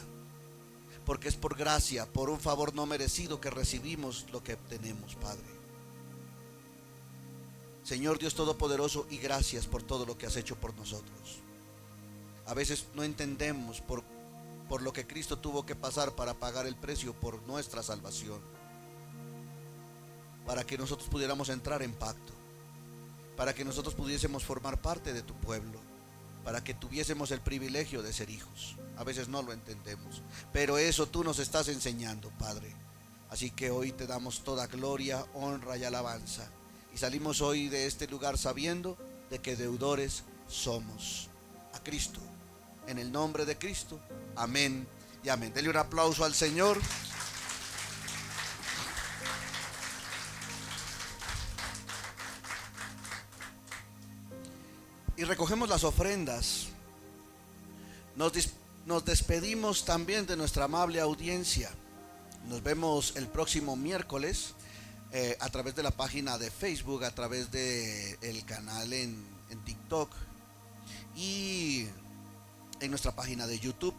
porque es por gracia, por un favor no merecido que recibimos lo que obtenemos, Padre. Señor Dios Todopoderoso, y gracias por todo lo que has hecho por nosotros. A veces no entendemos por lo que Cristo tuvo que pasar para pagar el precio por nuestra salvación, para que nosotros pudiéramos entrar en pacto, para que nosotros pudiésemos formar parte de tu pueblo, para que tuviésemos el privilegio de ser hijos. A veces no lo entendemos, pero eso tú nos estás enseñando, Padre. Así que hoy te damos toda gloria, honra y alabanza. Y salimos hoy de este lugar sabiendo de que deudores somos a Cristo. En el nombre de Cristo, amén y amén. Dele un aplauso al Señor. Y recogemos las ofrendas. Nos despedimos también de nuestra amable audiencia. Nos vemos el próximo miércoles a través de la página de Facebook, a través del canal en TikTok y en nuestra página de YouTube.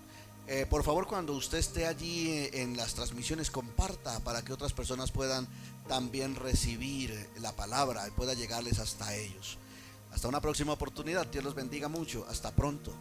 Por favor, cuando usted esté allí en las transmisiones, comparta para que otras personas puedan también recibir la palabra y pueda llegarles hasta ellos. Hasta una próxima oportunidad. Dios los bendiga mucho. Hasta pronto.